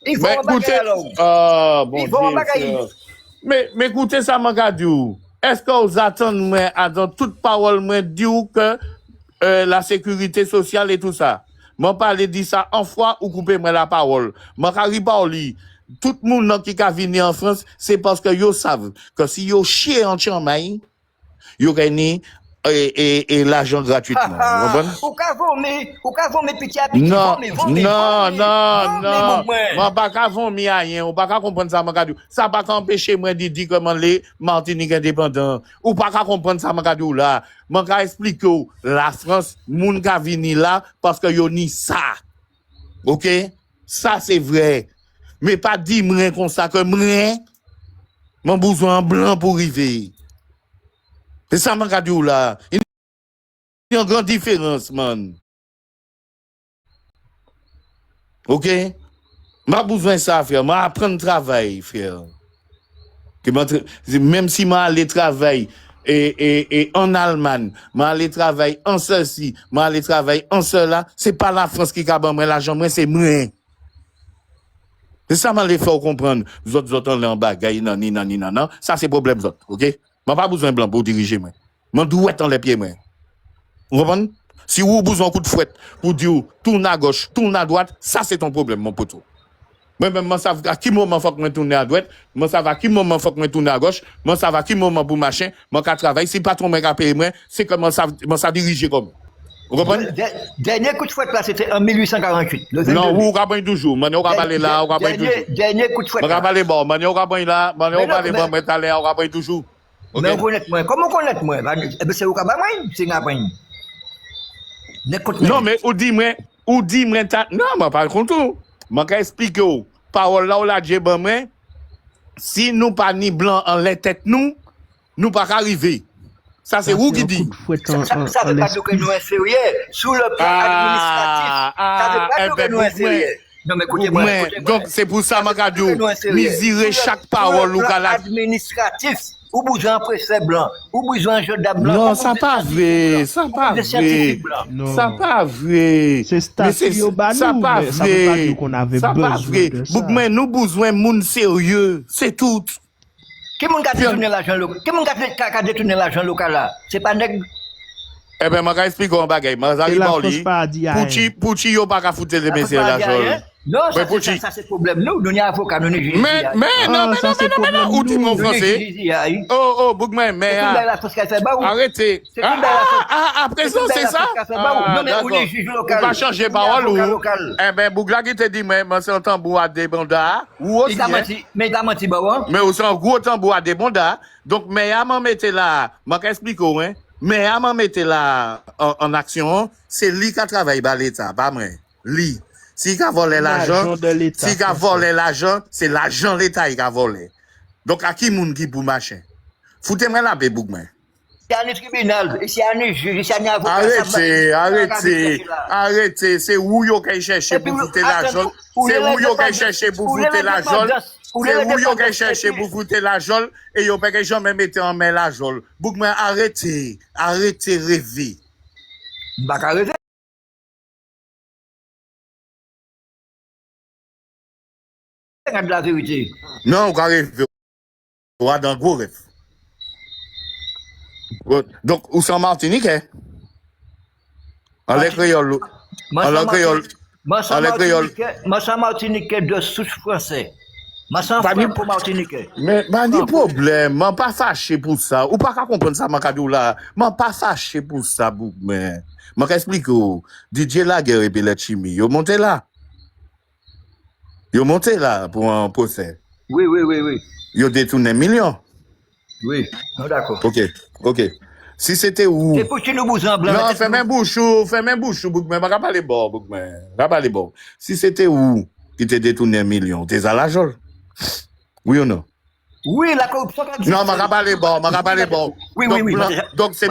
Ils vont écoutez, mais écoutez ça, mon cadio. Est-ce que vous attendez dans toute parole moi dire que la sécurité sociale et tout ça? Moi parler dit ça en fois ou couper moi la parole. Moi carry parler. Tout le monde qui a venu en France, c'est parce que yo savent que si yo chie en Chiamai, yo gagné et l'argent gratuitement. Ou ka vomir petit à petit. Non. Moi pas ka vomir rien, ou pas ka comprendre ça Magadou. Ça pas empêcher moi de dire comment les Martinique indépendant. Ou pas ka comprendre ça Magadou là. Moi ka expliquer la France moun ka vini là parce que yo ni ça. OK? Ça c'est vrai. Mais pas dire moi comme ça que moi mon besoin blanc pour arriver. C'est ça, mon cadeau là. Il y a une grande différence, man. OK? M'a besoin de ça, frère. M'a apprendre travail, frère. Même si m'a aller travailler et en Allemagne, m'a aller travailler en ceci, m'a aller travailler en cela, c'est pas la France qui a moi l'argent, moi c'est moi. C'est ça, m'a les faire comprendre. Vous autres en bagaille, non. Ça, c'est problème, autres. OK? Je n'ai pas besoin de blanc pour diriger. Je dois être dans les pieds. Vous comprenez? Si vous avez besoin d'un coup de fouette pour dire tourne à gauche, tourne à droite, ça c'est ton problème, mon poteau. Moi-même, je sais à quel moment il faut que je tourne à droite, je sais à quel moment il faut que je tourne à gauche, je sais à quel moment pour machin, je travaille. Si le patron m'a payé, c'est comment ça dirige comme. Vous comprenez? Dernier coup de fouette là, c'était en 1848. Non, vous avez toujours. Vous avez là, vous avez toujours. Dernier coup de fouette. Vous avez bon, vous avez là, vous avez bon, vous avez toujours. Mais on connaît moi. Comment connaître moi? C'est au cabas moi, c'est ngapain. Non mais ou dit moi non, moi pas contre tout. Moi qu'à expliquer parole là ou la Dieu ben moi si nous pas ni blanc en les têtes nous pas arriver. Ça c'est vous qui dit. Ça veut pas dire que nous inférieurs sous le plan administratif. Ça veut pas dire que nous inférieurs. Non mais écoutez-moi. Donc c'est pour ça Magadou, mesurer chaque parole ou administratif. Ou besoin préfet blanc, ou besoin gendarme blanc. Non, ça pas vrai, ça pas vrai. Ça pas vrai. C'est statut ça pas vrai. Ça pas vrai. Mais nous besoin moun sérieux, c'est tout. Qui moun ka détourner l'argent local? Qui moun ka détourner l'argent local là? C'est pas nèg. Eh ben, je vais expliquer un bagage. Je vais expliquer. Pouchi, yo pas ka foutre les messieurs l'argent. Non, Mais pour ça, qui? ça c'est le problème. Nous, nous, n'y a avocat, nous, n'y Mais non, ça, c'est problème ou dis mon nous. français. Oh, Bougman, mais C'est tout la sauce qu'elle fait, bah, ou? arrêtez. C'est tout la À présent, c'est ça? Non, mais on est juge local. On va changer parole ou? Eh ben, Bougla qui te dit, mais c'est un tambour à des bandas. Ou aussi, mais il a menti, bah, ouais. mais aussi un gros tambour à des bandas. Donc, mais à m'en mettre là, je vais expliquer, hein. Mais à m'en mettre là en action, c'est lui qui travaille par l'État, pas moi. Lui. Si il a volé l'argent, si il a volé l'argent, c'est l'argent de l'État qui a volé. Donc, à qui moun qui pour machin? Foutez-moi la paix, Bougman. C'est un tribunal, c'est un juge, c'est un avocat. Arrêtez. C'est où yo qui cherche pour foutre l'argent. C'est où yo qui cherche pour foutre l'argent. C'est où yo qui cherche pour foutre l'argent. Et yo pas que jamais mettre en main l'argent. Bougman, arrêtez rêver. Bah, rêver. De la vérité. Non, on va rêver. On va dans le gros rêve. Donc, où sont Martinique, hein? En les créoles. En les créoles. Moi, c'est Martinique de souche français. Moi, c'est frère pour Martinique. Mais, ni problème. Je ne pas fâché pour ça. Ou pas qu'à comprendre ça, Makadou là. Je ne pas fâché pour ça, mais. Je explique, DJ Laguerre et puis les chimie. Ils monté là. Ils monté là pour un procès. Oui. Ils détourné 1 million. Oui, non, d'accord. Ok. Si c'était où? C'est pour que nous bousons blanc. Non, fais même bouchou, Bougman. Je ne pas les bords, Bougman. Pas les bords. Si c'était où qui te détourné 1 million, t'es à la jolle? Oui ou non? Oui, la corruption. Non, je ne pas les bords. Oui. Donc, c'est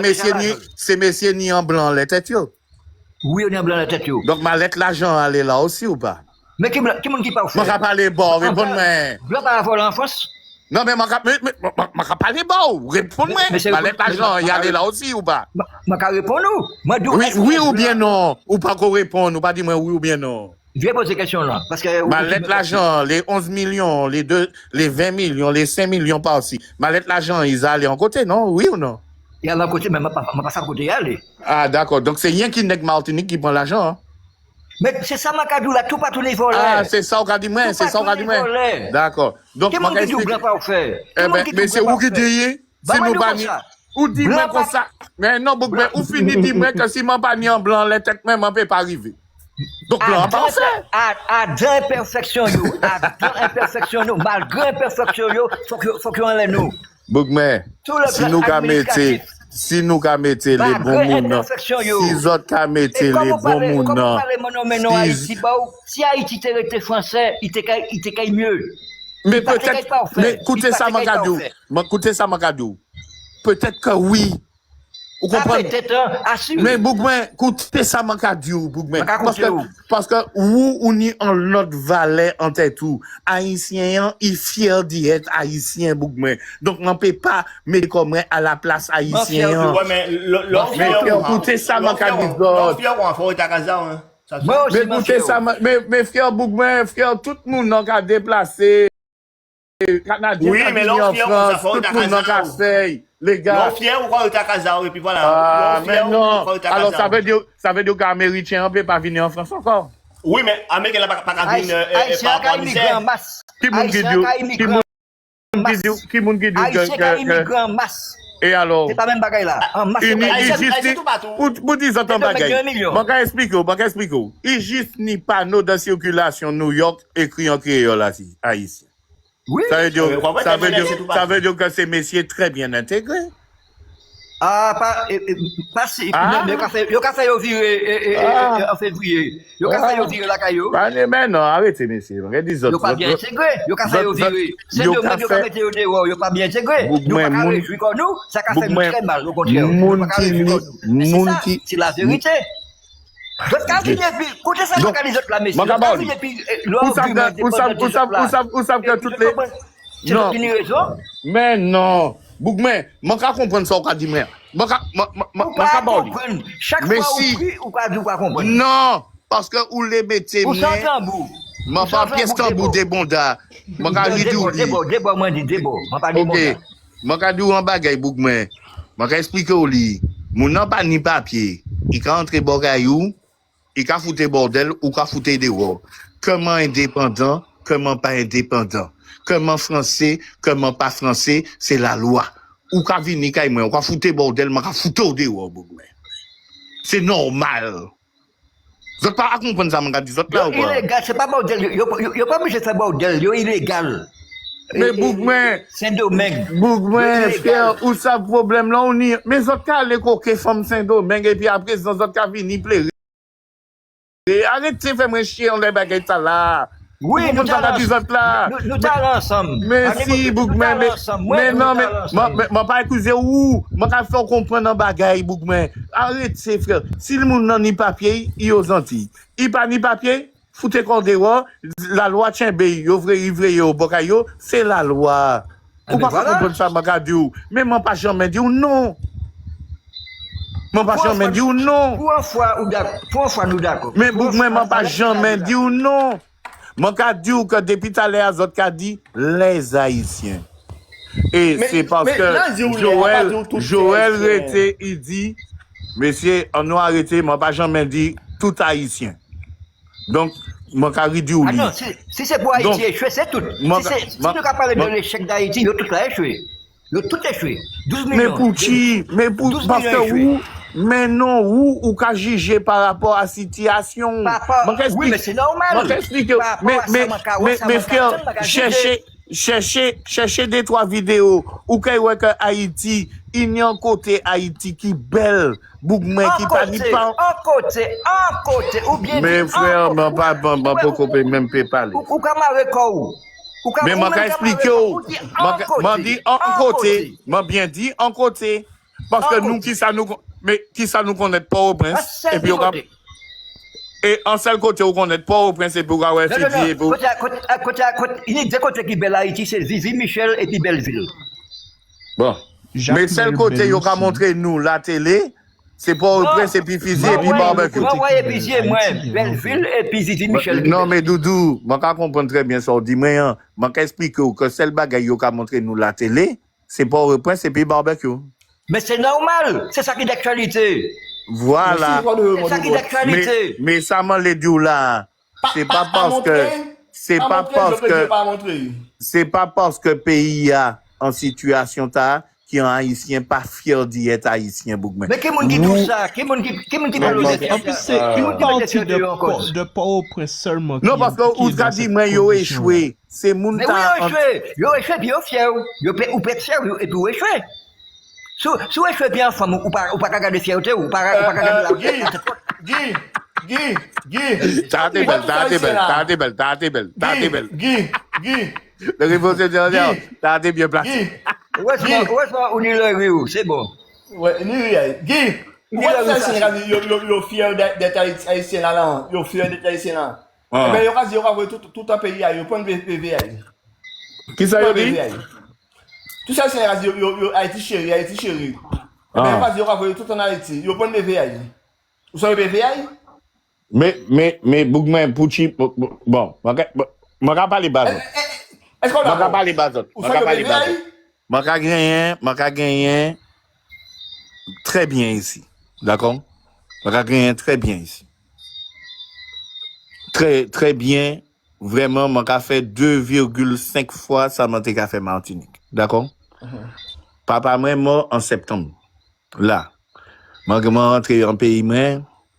messieurs ni en blanc, les têtes. Oui, on est en blanc la tête. Donc, ma lettre l'argent, elle est là aussi ou pas? Mais qui parle? Je ne pas les bords, réponds-moi. Blanc par rapport en France? Non, mais je ne pas les bords, réponds-moi. Ma lettre l'argent, elle est là aussi ou pas? Je vais répondre. Oui ou bien non? Ou pas qu'on réponde, ou pas dire oui ou bien non? Je vais poser cette question-là. Parce que. Ma lettre l'argent, les 11 millions, les 20 millions, les 5 millions par-ci. Ma lettre l'argent, ils allaient en côté, non? Oui ou non? Il y a un côté, mais je ne vais pas à côté aller. Ah, d'accord. Donc, c'est rien qui n'est que Martinique qui prend l'argent, hein? Mais c'est ça, Makadou, là, tout pas tous les volets. Ah, c'est ça, on a dit, moi, c'est ça, on a dit, moi. D'accord. Donc, qu'est-ce que tu veux pas faire? Mais c'est où qui dit, si nous pas ni, ou dis-moi comme ça. Mais non, Bougman, ou fini, dis-moi que si je pas ni en blanc, les têtes même, on peut pas arriver. Donc, blanc, pas faire. À deux imperfections, malgré imperfection, faut qu'on enlève nous. Bougman, si nous mettons les bons mounons, si nous autres mettons les bons mounons, si Haïti était français, il était mieux. Mais peut-être, mais écoutez ça, Makadou. Peut-être que oui. Vous comprenez? Mais Bougman, écoutez ça, Makadou, Bougman. Parce que où on est en l'autre vallée en tête tout, haïtien, il fier d'être haïtien, Bougman. Donc, on ne peut pas mettre comme à la place haïtien. Mais écoutez ça, Makadou. Mais écoutez ça, mais fier Bougman, fier tout le monde a déplacé. Canadien, oui, mais en France, tout le monde a fait. Les gars. L'on fier ou quoi, tu as Casa, et puis voilà. Ah, mais non. Alors, ça veut dire qu'Américain ne peut pas venir en France encore. Oui, mais Américain n'a pas venir par misère. Qui moun qui dit que masse. Et alors? C'est pas même bagaille là. En masse. Pour dire ça, ton bagaille. Je vais expliquer. Il juste ni panneau de circulation New York écrit en créole haïtien. Oui. Ça veut dire que ces messieurs très bien intégrés. Ah, pas si. Le café au viré en février. Le café au viré la caillou. Mais non, arrêtez, messieurs. Regardez les autres. Ils pas bien intégré. Le café au viré. C'est le même que café au dehors. Ils pas bien intégré. Nous pas réjouir comme nous. Ça fait nous très mal. Au contraire. C'est la vérité. Vous savez que toutes les... Non. Mais non. Bougman, je ne comprends pas ce qu'on dit. Chaque fois ou pas comprendre. Non, parce que vous les mettez... Vous sentez un bout. Je ne pas pièce tambour des bondas. Je ne débo. Ok. Je vais dire un bagage, Bougman. Je vais expliquer au lit. Mon n'a pas ni papier. Il peut entrer bagaille, il peut foutre bordel ou peut foutre dehors. comment indépendant, comment pas indépendant, comment français, comment pas français, c'est la loi. Ou ka vini kay moi, ou ka foutre bordel, m'a ka foutre au dehors, c'est normal. Vous n'êtes pas à comprendre ça, m'a dit ça là ou pas? Illégal, c'est pas bordel. Yo pas obligé de faire bordel, yo illégal. Mais Bougmen, Saint-Domingue. Bougmen, frère, où ça problème là, on y, mais autres cas, les coquets femmes Saint-Domingue, et puis après, dans autres cas, vini pleurer. Arrêtez de faire moi chier, on les bagailles ça là. Oui, nous allons ensemble. Mais si, Bougmen, mais non, mais, je pas accuser où, je pas faire comprendre un bagaille, Bougmen. Arrêtez, frère. Si le monde n'a ni papier, il est aux Antilles. Il pas ni papier, foutez qu'on dehors, la loi tient bé, yo vrai yo bokayo, c'est la loi. Ou pas comprendre ça, m'a dit ou. Mais moi pas jamais dit ou non. Moi pas jamais dit ou non. Pour une fois nous d'accord. Mais Bougmen m'a pas jamais dit ou non. Moi qu'a dit ou que depuis tout à l'heure autres qu'a dit les Haïtiens. Et c'est parce que Joël Rété il dit monsieur on nous arrêté, moi pas jamais dit tout Haïtien. Donc mon carré dit oui. Ah non, si c'est pour Haïti échoué, c'est tout. Si nous avons parlé de l'échec d'Haïti, ils ont tout échoué. Ils ont tout échoué. 12 millions. Mais pour qui? Mais pour parce que où? Mais non, où qu'a jugé par rapport à la situation? Oui, mais c'est normal. Mais frère, cherchez des trois vidéos où qu'il y a Haïti, il y a un côté Haïti qui belle, Bougmen qui pas ni pas. En côté, ou bien. Mais frère, pas couper même pas parler. Ou camarade quoi? Mais m'a expliqué m'a dit en côté, m'a bien dit en côté parce que nous qui ça nous connaît pas au prince et puis et en seul côté où connaît pas au prince et pour avoir fini pour il y a deux côtés qui belle Haïti, c'est Zizi Michel et puis Belleville. bon mais seul côté yo ka montrer nous la télé c'est pas au prince et puis Fizi et puis barbecue. Moi Fizi moi Belleville et puis Zizi Michel. Non mais Doudou, moi ka comprendre très bien ça dit moi explique que seul bagay yo ka montrer nous la télé, c'est pas au prince et puis barbecue. Mais c'est normal, c'est ça qui est d'actualité. Voilà. C'est ça qui est d'actualité. Mais ça m'a les dit là. C'est pas parce que pays a en situation ta qui un haïtien pas fier d'y être haïtien Bougmen. Mais qui moun dit tout ça? Qui moun dit parle de ça? En plus, c'est une partie de Port-au-Prince seulement. Non, parce que vous avez dit, moi, yo échoué. C'est moun ta. Mais oui, yo échoué, puis yo fier. Yo peut être fier, et puis yo échoué. Si vous échouez bien, femme, ou pas regarder fierté, ou pas regarder la Guy. T'as belle. Guy. Le révolution dernière, t'as bien placé. Où est-ce qu'on est le c'est bon. Ouais, Guy. Pourquoi ça, Sénégal, yo fier d'être haïtien là, yo fier d'être haïtien là. Mais yo va dire, tout un pays, yo prend PV. Qui ça yo dit? Tout ça, Sénégal, yo Haïti chéri. Mais yo va dire, tout en Haïti, yo prend PV. Vous savez PV? Mais Bougmen, Pouchi, bon, je vais parler bas. Est-ce qu'on va parler bas? Je gagner très bien ici. D'accord? Je gagner très bien ici. Très bien. Vraiment, je fait 2,5 fois ça m'a fait Martinique. D'accord? Papa, moi, mort en septembre. Là. Je suis rentré en pays,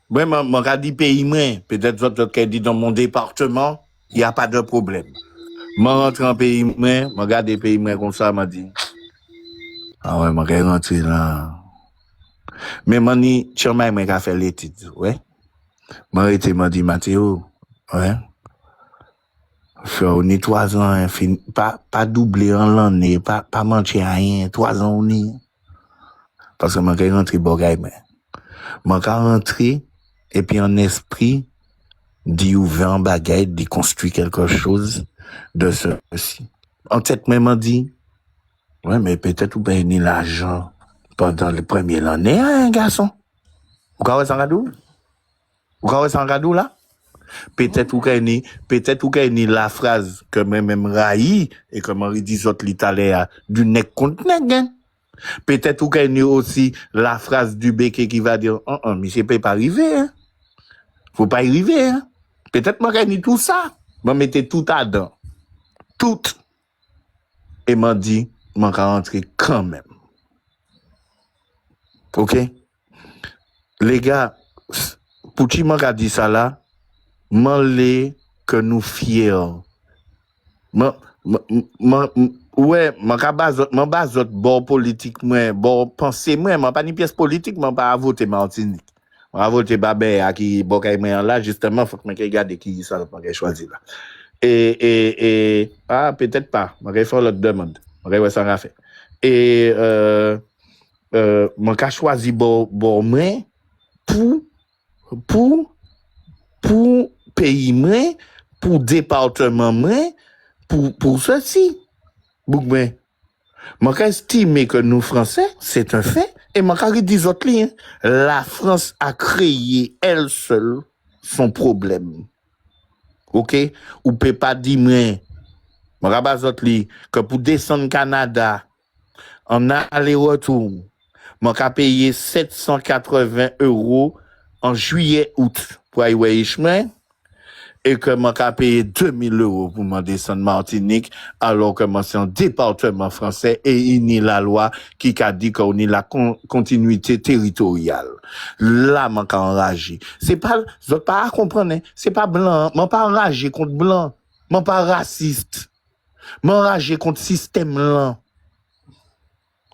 vraiment, je dis pays, peut-être votre qui dit dans mon département, il n'y a pas de problème. Je rentre en pays, je regarde les pays comme ça, m'a dit. Ah ouais, je rentre là. Mais je dis, tu m'as fait l'étude, ouais. Je m'a dit, Mathéo, ouais. On est 3 ans, pas doublé en l'année, pas mentir rien, 3 ans on est. Parce que je rentre bogay, je rentré, et puis en esprit, d'y ouvrir un bagage, d'y construire quelque chose de ceci. En tête, même, on dit, ouais, mais peut-être vous payez l'argent pendant les premières années, hein, garçon? Vous connaissez Sangadou, là? Peut-être vous connaissez la phrase que même raï, et comme on dit autres l'italien, du nec contre nec, hein? Peut-être vous connaissez aussi la phrase du béquet qui va dire, monsieur peut pas arriver, hein? Faut pas y arriver, hein? Peut-être moi connais tout ça. Je mettais tout à dedans. Tout. Et m'a dit, m'en qu'à rentrer quand même. OK? Les gars, pour qui m'en qu'a dit ça là, m'en l'est que nous fiers. Ouais, m'en base bon politique, moi, bon pensée, moi, m'en pas ni pièce politique, m'en pas à voter Martinique. M'en voter Babé à qui, bon, là, justement, faut que m'en regarde qui ça, m'en choisi là. Peut-être pas. Je vais faire l'autre demande. Je vais ça va faire. Et, je choisi bon moi pour pays moi, pour département moi, pour ceci. Je estime que nous Français, c'est un fait. Et je dis autres liens. La France a créé elle seule son problème. OK? Ou peut pas dire que pour descendre Canada, en aller-retour, je vais payer 780 € en juillet-août pour aller chemin et que je vais payer 2000 € pour me descendre Martinique alors que moi c'est un département français et il y a la loi qui a dit qu'on a la continuité territoriale. Là, je suis enragé. C'est pas, vous n'êtes pas à comprendre, hein? C'est pas blanc. Je ne suis pas enragé contre blanc. Je ne suis pas raciste. Je suis enragé contre le système là.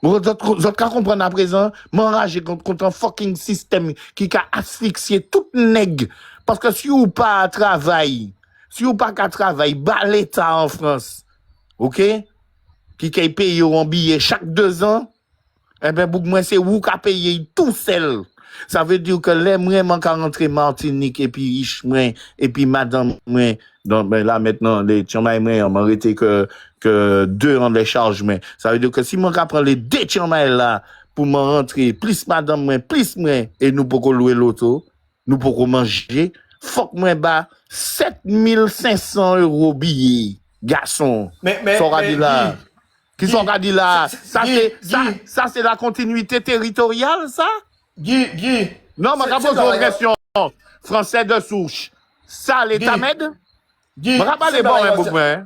Vous avez comprendre à présent, m'enrager contre un fucking système qui a asphyxié tout nègre. Parce que si vous pas à travail, si vous pas qu'à travail, bah l'État en France, OK? Qui paye un billet chaque 2 ans, eh ben, pour moi, c'est vous qui payez tout seul. Ça veut dire que les vraiment quand rentrer Martinique et puis riche et puis madame moi donc ben là maintenant les Tchamaï on m'a arrêté que 2 ans de charge mais ça veut dire que si moi prend les 2 Tchamaï là pour me rentrer plus madame moi plus moi et nous pour louer l'auto nous pour manger faut que moi bah 7500 € billet garçon mais là qui sont dit là ça c'est la continuité territoriale ça. Guy. Non, mais je pose une question. Français de souche. Ça, l'État m'aide? Guy. Je ne pas les bons, pour moi.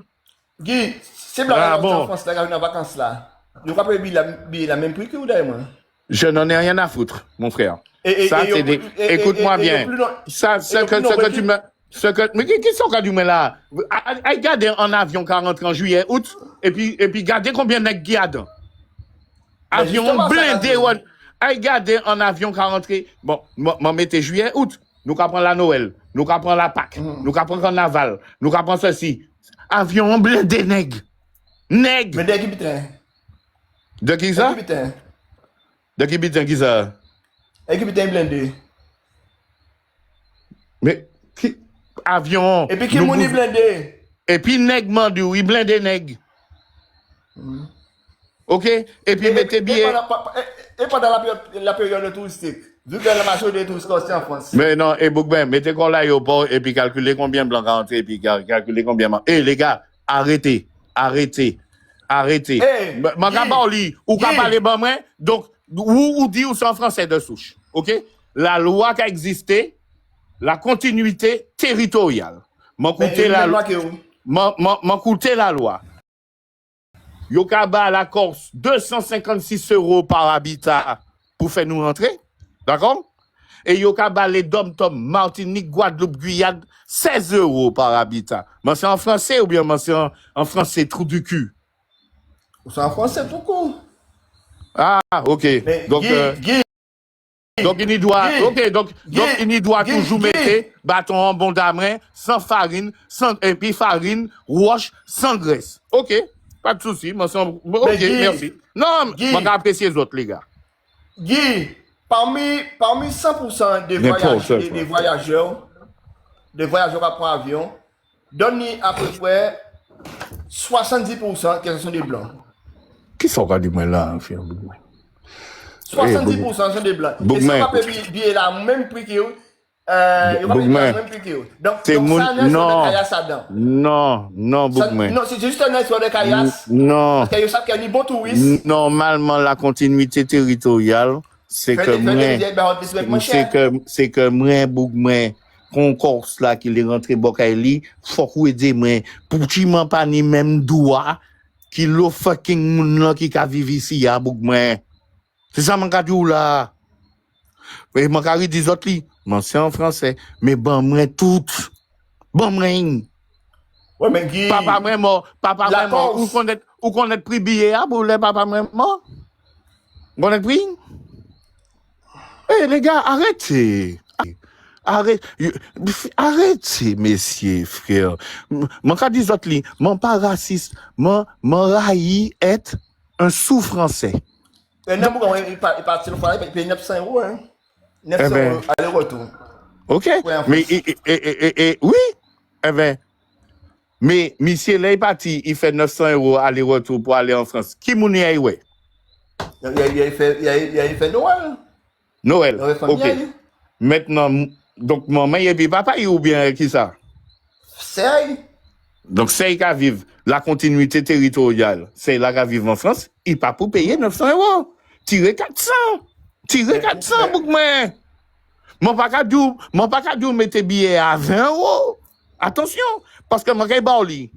Guy, c'est blanc en France, là, quand on est en vacances là. Vous ne pouvez pas payer la même prix que vous, d'ailleurs. Je n'en ai rien à foutre, mon frère. Écoute-moi bien. Ça, ce que tu me. Mais qui sont quand tu me là? Regardez en avion qui rentre en juillet, août, et puis regardez combien de nègres il y a dedans. Avion blindé, regardez en avion qui rentre. Bon, m'en mettez juillet, août. Nous prendre la Noël, nous prendre la Pâques, nous prendre le Carnaval, nous prendre ceci. Avion blindé nègres. Nègres. Mais de qui putain? De qui ça? De qui putain qui ça? Et qui putain blindé? Mais qui? Avion. Et puis qui mouni blindé? Et puis nègre mandou, il blindé nègre. OK? Et puis mettez bien. Et pendant la période touristique, vu que la majorité des touristes sont en France. Mais non, et Boukben, mettez qu'on l'aéroport et puis calculez combien de blancs rentrent et puis calculez combien de... Eh les gars, arrêtez. Ou qu'à parler bon moi, donc, ou dit ou c'est en français de souche. OK? La loi qui a existé, la continuité territoriale. M'écoutez la loi. Yokaba à la Corse, 256 € par habitat pour faire nous rentrer. D'accord? Et Yokaba les Dom-Tom, Martinique, Guadeloupe, Guyane, 16 € par habitat. Mais c'est en français ou bien c'est en français trou du cul? C'est en français tout court. Ah, OK. Mais donc, donc il y doit, OK, donc il y doit toujours mettre bâton en bon d'amin, sans farine, et puis farine, roche, sans graisse. OK. Pas de souci, OK, merci. Non, je vais apprécier les autres, les gars. Guy, parmi 100% des voyageurs qui prennent avion, donnez à peu près 70% qui sont des blancs. Qui sont du moins là, 70% sont des blancs. Et si on peut payer la même prix que eux, donc c'est non, Boukman. Non, c'est juste un histoire de caillasse. Non. Parce qu'ils savent qu'il y a des bons touristes. Normalement, la continuité territoriale, c'est que moi, Boukman, concours là qui est rentré Bokaili, faut qu'on ait moi pour qui m'en pas ni même droit qui lo fucking moun là qui ka vivre ici à Bougmen. C'est ça mon cadou là. Et mon carré des autres li, mon c'est en français, mais bon moi tout. Bon moi. Ouais mais Guy. Papa moi ou connaît prix billet à pour les papa moi. Connaît prix? Eh les gars, arrêtez. Arrêtez, messieurs, frères. Mon cas dit autres li, mon pas raciste, mon raï est un sous-français. Et non, il partit le foyer, il paye 900 €, hein. 900 € aller-retour. OK. Mais, oui. Eh ben, mais, monsieur, là, il parti, il fait 900 € aller-retour pour aller en France. Qui mouni a ouais? Il a fait Noël. Noël. OK. Famille. Maintenant, donc, maman et puis papa, ou bien qui ça? C'est. Donc, c'est qu'à vivre la continuité territoriale. C'est là qu'à vivre en France. Il pas pour payer 900 €. Tirer 400. Tirer 400, Bougmen. Mon pas qu'à dou mettre billet à 20 €. Attention. Parce que mon Baoli,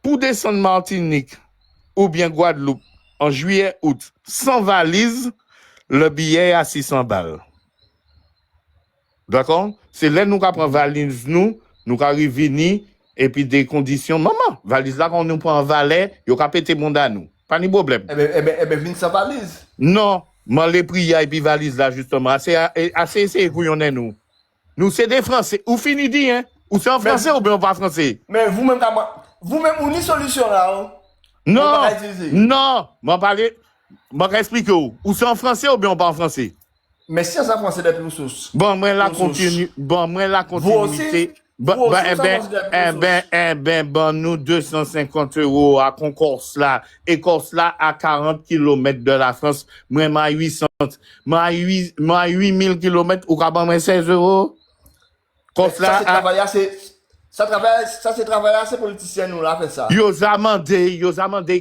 pour descendre Martinique ou bien Guadeloupe en juillet, août, sans valise, le billet est à 600 balles. D'accord? C'est là nous prend valise nous arrivons et puis des conditions maman, valise là qu'on nous prend en valet, yo ka pété monde à nous. Pas ni problème. Eh ben vinn sans valise. Non, moi les prières et puis valise là justement, assez couillonné nous. Nous c'est des français, ou fini dit hein, ou c'est en français ou bien pas français. Mais vous-même vous ni solution là. Hein? Non, moi explique ou c'est en français ou bien pas en français. Mais si ça français depuis nous source. Bon, moi la continuité. Bon, nous 250 € à Concourse là, et Corse là à 40 km de la France, moi 800, moi 8000 km ou ka ban 16 €. Corse là ça c'est travail assez politicien nous là fait ça. Yo zamandé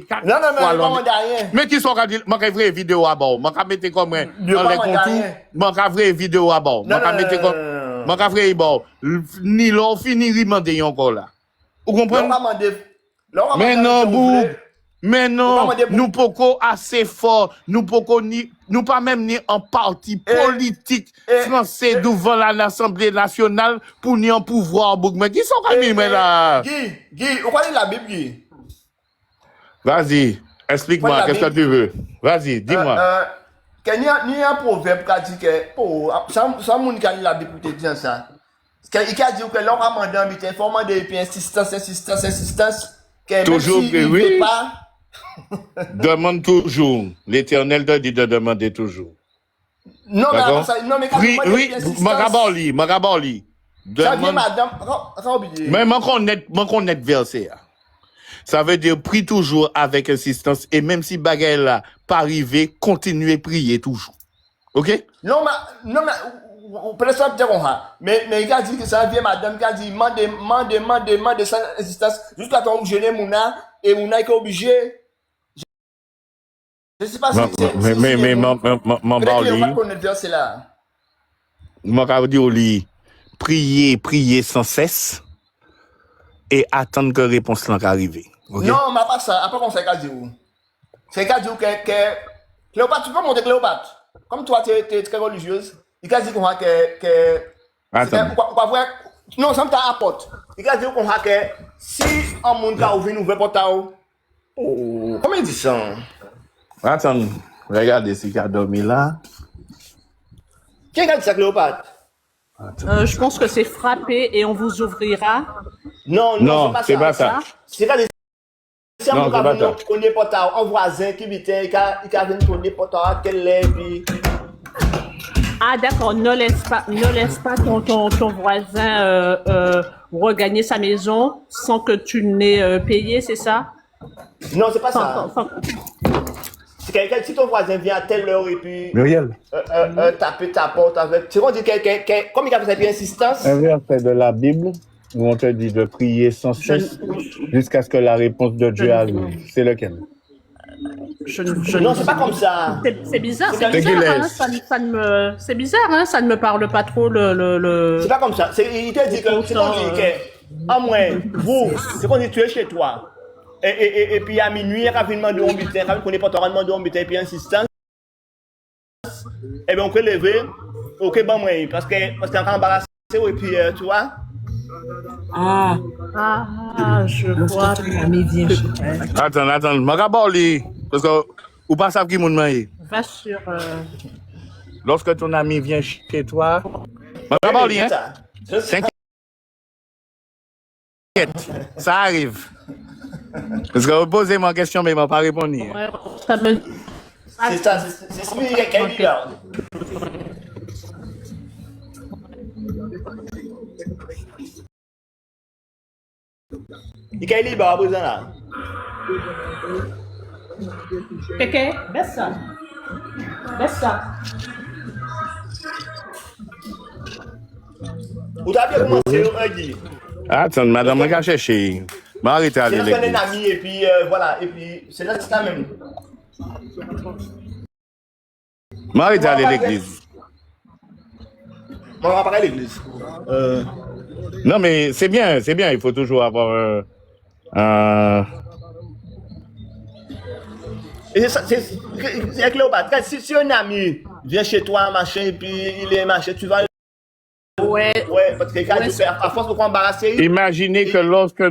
4 non, rien. Mais qui sont dit moi ka vraie vidéo à bord, moi ka mettre comme dans les contours, moi ka vraie vidéo à bord, moi ka mettre comme moi ka vraie bord, ni l'on fini rimandé encore là. Vous comprenez? Mais non, nous poko assez fort, nous pas même ni en parti politique français devant l'Assemblée nationale pour ni en pouvoir Bougmen. Qui sont comme mais là? Guy, on connaît la Bible, Guy. Vas-y, explique-moi, qu'est-ce que tu veux? Vas-y, dis-moi. Il y a un proverbe qui dit que, sans moun qui a la Bible pour te dire ça. Il a dit que l'on a demandé un bitin, formant des insistance, que toujours même que oui. Pas, demande toujours. L'Éternel te dit de demander toujours. Non, mais quand oui, Magabali. Ça vient, madame, mais m'en connaître verset. Ça veut dire prie toujours avec insistance et même si bagaille là pas arrivé, continuez prier toujours. OK? Non, mais peut-être ça dire mais il a dit que ça vient madame qui a dit demande sans insistance jusqu'à temps où je n'ai mouna et mouna est obligé. Je sais pas si mais mon Baoli. Moi ka dire li prier sans cesse et attendre que réponse là arrive. Okay? Non, mais pas ça, après qu'on s'est dit où. C'est qu'à dire que Cléopâtre, tu peux monter Cléopâtre. Comme toi tu es très religieuse, il a dit qu'on a que non, ça me t'apporte. Il a dit qu'on a que si un monde a ouvert une nouvelle portail. Oh, comment il dit ça? Attends, regardez ce qu'il a dormi là. Qui a dit ça, Cléopâtre? Je pense que c'est frappé et on vous ouvrira. Non, c'est pas ça. C'est pas des. Si on a connaît portail, un voisin qui vient, il a venu connaître portail, quel est, puis. Ah d'accord, ne laisse pas ton voisin regagner sa maison sans que tu n'aies payé, c'est ça? Non, c'est pas ça. C'est quelqu'un, si ton voisin vient à telle heure et puis Muriel. Taper ta porte avec. C'est qu'on dit comme il a fait insistance. Un verset de la Bible où on te dit de prier sans cesse jusqu'à ce que la réponse de Dieu arrive. C'est lequel? Non, c'est pas comme ça. C'est bizarre, C'est c'est bizarre, hein, dégueulasse. c'est bizarre, hein, ça ne me parle pas trop C'est pas comme ça. Il te dit que c'est qu'on dit que, en moins, vous, c'est qu'on dit tu es chez toi. Et puis à minuit, rapidement de un butin, quand on n'est pas totalement de un butin, et puis insistance, et bien on peut lever, ok, bon, moi, parce qu'on est embarrassé, et puis tu vois. Ah, Je vois. lorsque ton ami vient chez toi. Attends, je vais parler. Parce que, ou pas ça qui m'a demandé. Va sur. Lorsque ton ami vient chez toi, je vais parler, hein. T'inquiète, ça arrive. Parce que vous posez ma question, mais il m'a pas répondu. Hein. Ouais, ça me. C'est ça, c'est celui qui est libre. Il est libre à présent là. Kéké, baisse ça. Baisse ça. Vous avez commencé à dire. Attends, madame, je vais chercher. Je vais arrêter à C'est aller là qu'on est l'église. amis et puis voilà, et puis c'est là que c'est ça même. Je vais arrêter à aller l'église. On va parler à l'église. Non, mais c'est bien, il faut toujours avoir Et c'est Cléopâtre, si un ami vient chez toi, machin, et puis il est machin, tu vas. Ouais. Ouais, parce que quand tu fais à force de embarrasser. Imaginez que lorsque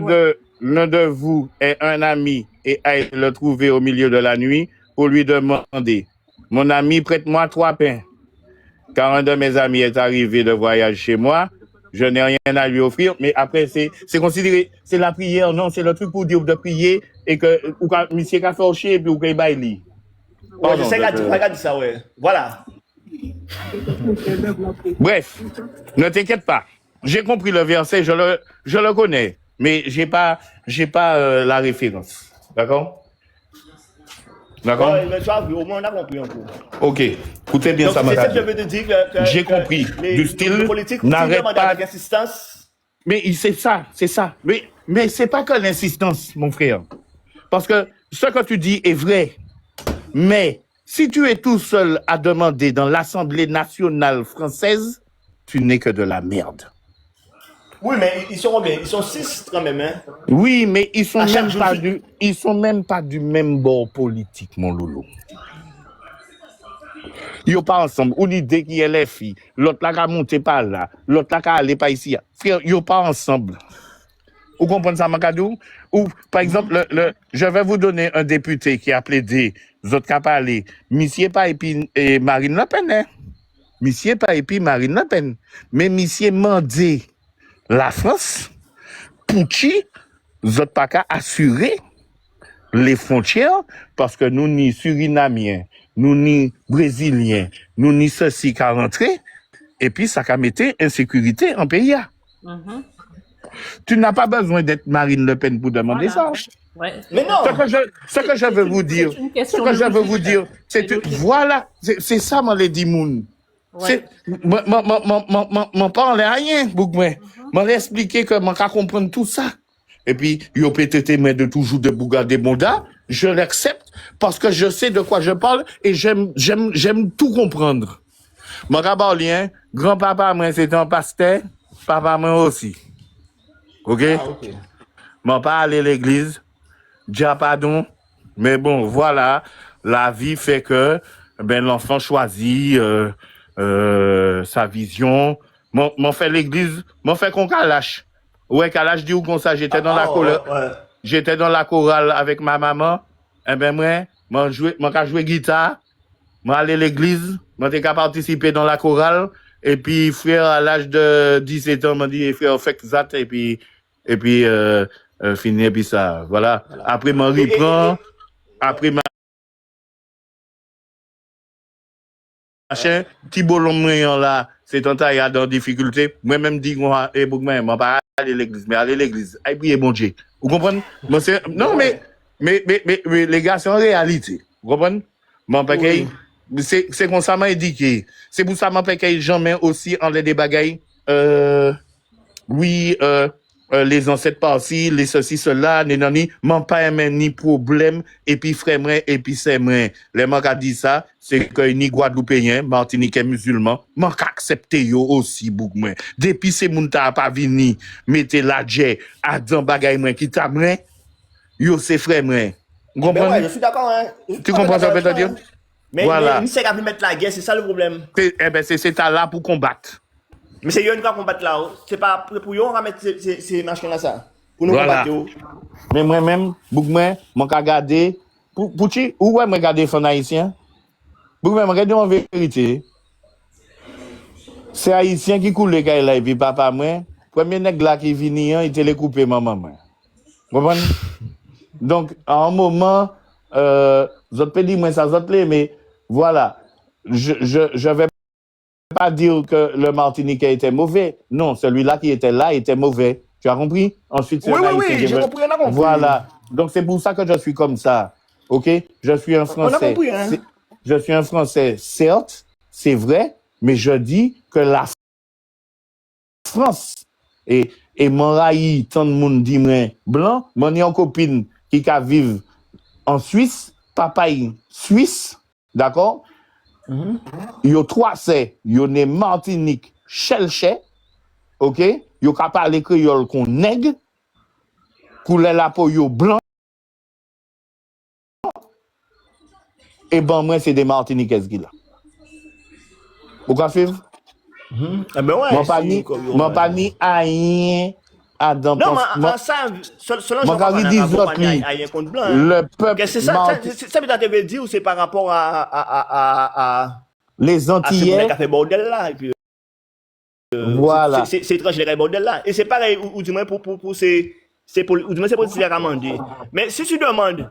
l'un de vous est un ami et aille le trouver au milieu de la nuit pour lui demander, mon ami, prête-moi 3 pains. Car un de mes amis est arrivé de voyage chez moi, je n'ai rien à lui offrir, mais après c'est considéré, c'est la prière, non, c'est le truc pour dire de prier et que, ou quand monsieur a fait chier et puis ou qu'il baille. Ouais, je sais qu'elle dit ça, ouais. Voilà. Bref, ne t'inquiète pas. J'ai compris le verset, je le connais, mais j'ai pas la référence. D'accord? D'accord? Ouais, mais tu as vu, au moins on a compris un peu. Ok. Écoutez bien Donc, ça, c'est ça madame. que je veux te dire que J'ai compris. Du style, les politiques n'arrête demandent pas. avec insistance. Mais c'est ça. Mais c'est pas que l'insistance, mon frère. Parce que ce que tu dis est vrai. Mais si tu es tout seul à demander dans l'Assemblée nationale française, tu n'es que de la merde. Oui, mais ils sont bien, ils sont 6 quand même, hein. Oui, mais ils sont À chaque même jour, pas ils sont même pas du même bord politique, mon loulou. Ils sont pas ensemble. Ou l'idée qui est les filles, l'autre là qui monter par là, l'autre là qui aller par ici. Frère, ils sont pas ensemble. Vous comprenez ça, Makadou? Ou, par exemple, je vais vous donner un député qui a plaidé, vous autres qui a parlé, Monsieur pas et puis Marine Le Pen, hein? Monsieur pas et puis Marine Le Pen. Mais Monsieur mandé la France, pour qui, vous autres pas qu'à assurer les frontières, parce que nous ni Surinamiens, nous ni Brésiliens, nous ni ceci qu'à rentrer, et puis ça qu'a mettre insécurité en pays. Tu n'as pas besoin d'être Marine Le Pen pour demander ça. Ouais. Mais non. Ce que je veux vous dire, voilà, c'est ça, mon Lady Moon. Ouais. M'en parle rien, Bougouin. M'en expliquer que m'en comprendre tout ça. Et puis, yo peut-être mais de toujours de Bouga des Monda, je l'accepte parce que je sais de quoi je parle et j'aime tout comprendre. Mon rabalien, grand-papa, moi, c'est un pasteur, papa, moi aussi. OK? Ok. M'en pas aller à l'église, déjà pardon, mais bon, voilà, la vie fait que ben l'enfant choisit sa vision. M'en fait l'église, m'en fait qu'on calache. Ouais, calache dit ou comme ça, j'étais dans la chorale. Ouais. J'étais dans la chorale avec ma maman. Eh ben moi, m'en joué guitare, m'en aller à l'église, m'en t'ai qu'à participer dans la chorale. Et puis frère à l'âge de 17 ans m'a dit frère fait ça et puis fini et puis ça voilà. Après m'en reprend, après machin, petit bolon là, c'est un taille dans difficulté. Moi même dit moi et moi m'en pas aller à l'église, mais aller à l'église. Et puis bon Dieu. Vous comprenez? Non mais les gars c'est en réalité. Vous comprenez? Mon paquet c'est comme ça m'a indiqué. C'est pour ça m'a paquet jamais aussi en les des bagailles les ancêtres par-ci, les ceci, cela, ni, m'en pas aimer ni problème, et puis frère, et puis c'est moi. Les gens qui dit ça, c'est que ni Guadeloupéen, Martiniquais musulman, m'en accepter yo aussi, bouk moi. Depuis ces moun ta pas vini, mettez la dje, à dans bagay moi qui t'a moi, yo c'est frère moi. Ben ouais, je suis d'accord, hein. Tu comprends ça, peut dire? Mais, Voilà. mais, c'est qu'à mettre la guerre, c'est ça le problème. Eh ben, c'est ça là pour combattre. Mais c'est eux qui vont combattre là. C'est pas pour eux, on va mettre ces machins-là, ça. Pour nous Voilà. combattre. Mais moi-même, bouk moi, mon ka gade, pour chi, ou ouais, moi gade fon haïtien? Bouk moi, regarde en vérité. C'est haïtien qui coule les gars là, et puis papa moi, premier nèg là qui vini, il te les coupé maman moi. Vous comprenez? Donc, à un moment, je peux dire moi ça, mais voilà. Je vais pas dire que le Martiniquais était mauvais. Non, celui-là qui était là était mauvais. Tu as compris? Ensuite, c'est Oui, un oui, Haïtien oui, qui j'ai veut- compris, on a compris. Voilà. Donc, c'est pour ça que je suis comme ça. OK? Je suis un Français. On a compris, hein? Je suis un Français, certes, c'est vrai, mais je dis que la France et mon raï, tant de monde dit moi blanc, mon yon copine qui ka vive en Suisse, papa yi Suisse, d'accord? Yo trois c'est, yo ne Martinique, chelche, OK? Yo ka parler créole qu'on nèg, couleur la peau yo blanc. Et ben moi c'est des Martiniquais qui là. Vous ka suivre? Ah ben ouais. Mon pas ni rien à dans Non, mais en ça, selon Mon gars, il dit autres, lui. rien contre blanc. le peuple Qu'est-ce que c'est ça? Ça que tu veux dire ou c'est par rapport à les ce Antillais, qui a fait bordel là? Et puis, voilà. c'est étrange les bordel là. Et c'est pareil, ou du moins pour ces ou du moins c'est pour les amender. Mais si tu demandes,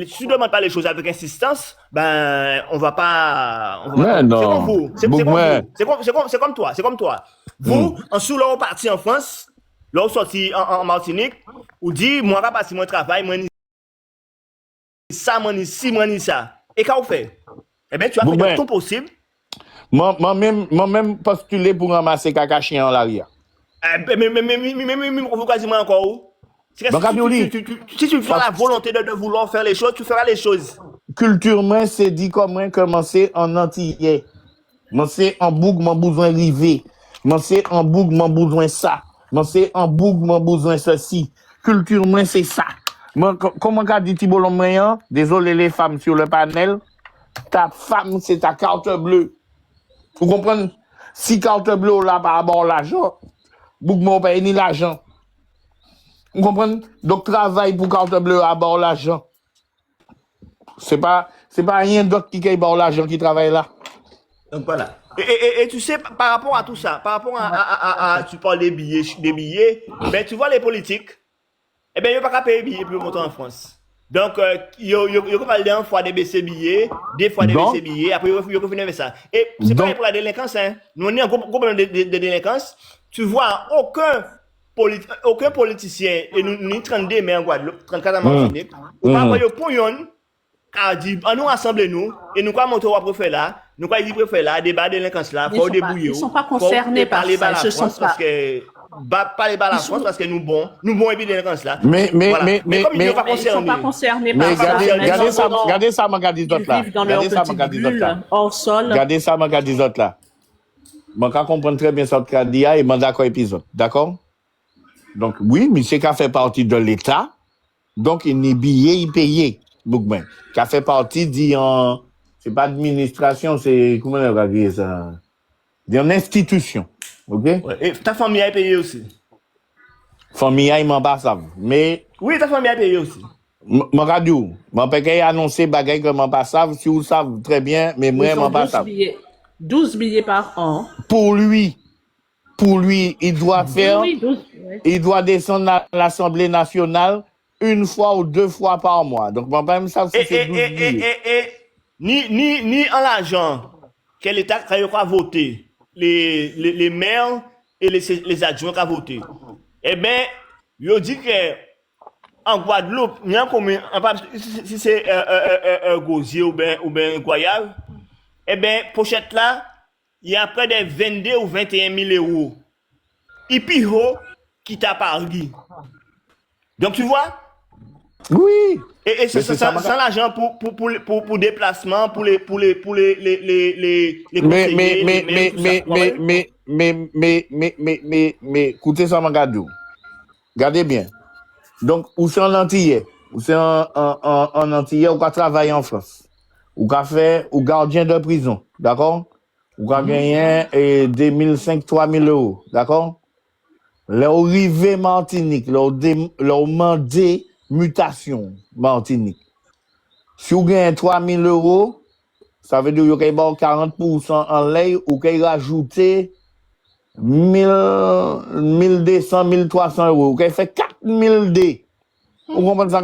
si tu demandes pas les choses avec insistance, ben on va pas. Mais non. C'est comme vous. C'est Bon, comme ouais. vous. C'est comme toi. C'est comme toi. Vous, en sous là, parti en France, là, vous sorti en Martinique, vous dit, moi, je passe mon travail, moi, ni ça, moi, ni ci, moi, ni ça. Et quand vous faites? Eh bien, tu as Bon, fait ben. tout possible. Moi-même postulé pour ramasser caca chien en l'arrière. Mais vous quasiment encore où? Donc, Si tu fais la volonté de vouloir faire les choses, tu feras les choses. Culture, moi, c'est dit comme moi, commencer en Antillais. Moi, c'est en boug, mon besoin rivé. Moi, c'est en boug, mon besoin ça. Moi, c'est en boug, mon besoin ceci. Culture, moi, c'est ça. Moi, comment qu'a dit Thibault Lombriand, désolé les femmes sur le panel, ta femme, c'est ta carte bleue. Vous comprenez? Si carte bleue, là, par rapport à l'argent, boug, mon paye ni l'argent. Vous comprenez? Donc, travail pour carte bleue à bord l'argent. C'est pas rien d'autre qui paye bord l'argent qui travaille là. Donc voilà. Et tu sais, par rapport à tout ça, par rapport à tu parles des billets, ben tu vois les politiques, eh ben ils n'ont pas qu'à payer billets pour monter en France. Donc, ils ont parlé une fois des baisser billets, des fois des baisser billets, après ils ont fini avec ça. Et c'est pareil pour la délinquance, hein. Nous on est un gros problème de délinquance. Tu vois, aucun politicien, et nous 32 mais en Guadeloupe, 34 en Martinique, ou pas avoir pour yon, a dit, on nous rassemble nous, et nous quoi monter au préfet là, nous quoi il préfet là, débat de délinquance là, faut débrouiller. Ils sont pas concernés par ça, ils se sont pas. Parce que, pas les balles à France parce que nous bon et puis délinquance là. Mais comme ils sont pas Ils concernés. sont pas concernés par Mais ça. regardez ça, mon gars des autres là. Ils vivent dans leur Regardez ça, mon gars petite des autres là. bulle, hors sol. Regardez ça, mon gars des autres là. Mon gars comprend très bien ça qu'a dit et mon d'accord épisode. D'accord? Donc, oui, monsieur qui a fait partie de l'État, donc il n'est billet, il payé. Boukben. Qui a fait partie d'un, c'est pas administration, c'est, comment on va dire ça? D'une institution. OK? Ouais. Et ta famille a payé aussi. Famille, il m'en passe ça. Mais, Oui, ta famille a payé aussi. mon radio, mon père a annoncé bagay que m'en passe ça, si vous savez très bien, mais moi, Ils ont m'en passe ça. 12 billets par an. Pour lui, il doit faire, Oui, 12. Ouais. il doit descendre à l'Assemblée nationale une fois ou deux fois par mois. Donc, mon père me savent si c'est 12 billets. Ni en l'argent que l'État a voté, les maires et les adjoints qui ont voté. Eh bien, je dis que en Guadeloupe, il y a combien, si c'est Gosier ou bien Goyave, eh bien, pochette là, il y a près de 22 ou 21 000 euros. Et puis, quitte à Paris. Donc, tu vois? Oui. Et c'est ça l'argent pour déplacement, pour les conseillers, mais, écoutez ça, Magadou. Regardez bien. Donc, ou c'est en Antillais, ou c'est en Antillais, ou qu'à travailler en France, ou qu'à faire, ou gardien de prison, d'accord? Ou qu'à gagner 2005, 3000 euros, d'accord? Leur arrivé Martinique, leur demandé mutation Martinique. Si vous gagnez 3000 euros, ça veut dire que vous avez 40% en l'air ou que vous rajoutez 1200, 1300 euros. Vous avez fait 4000 D. Vous comprenez ça?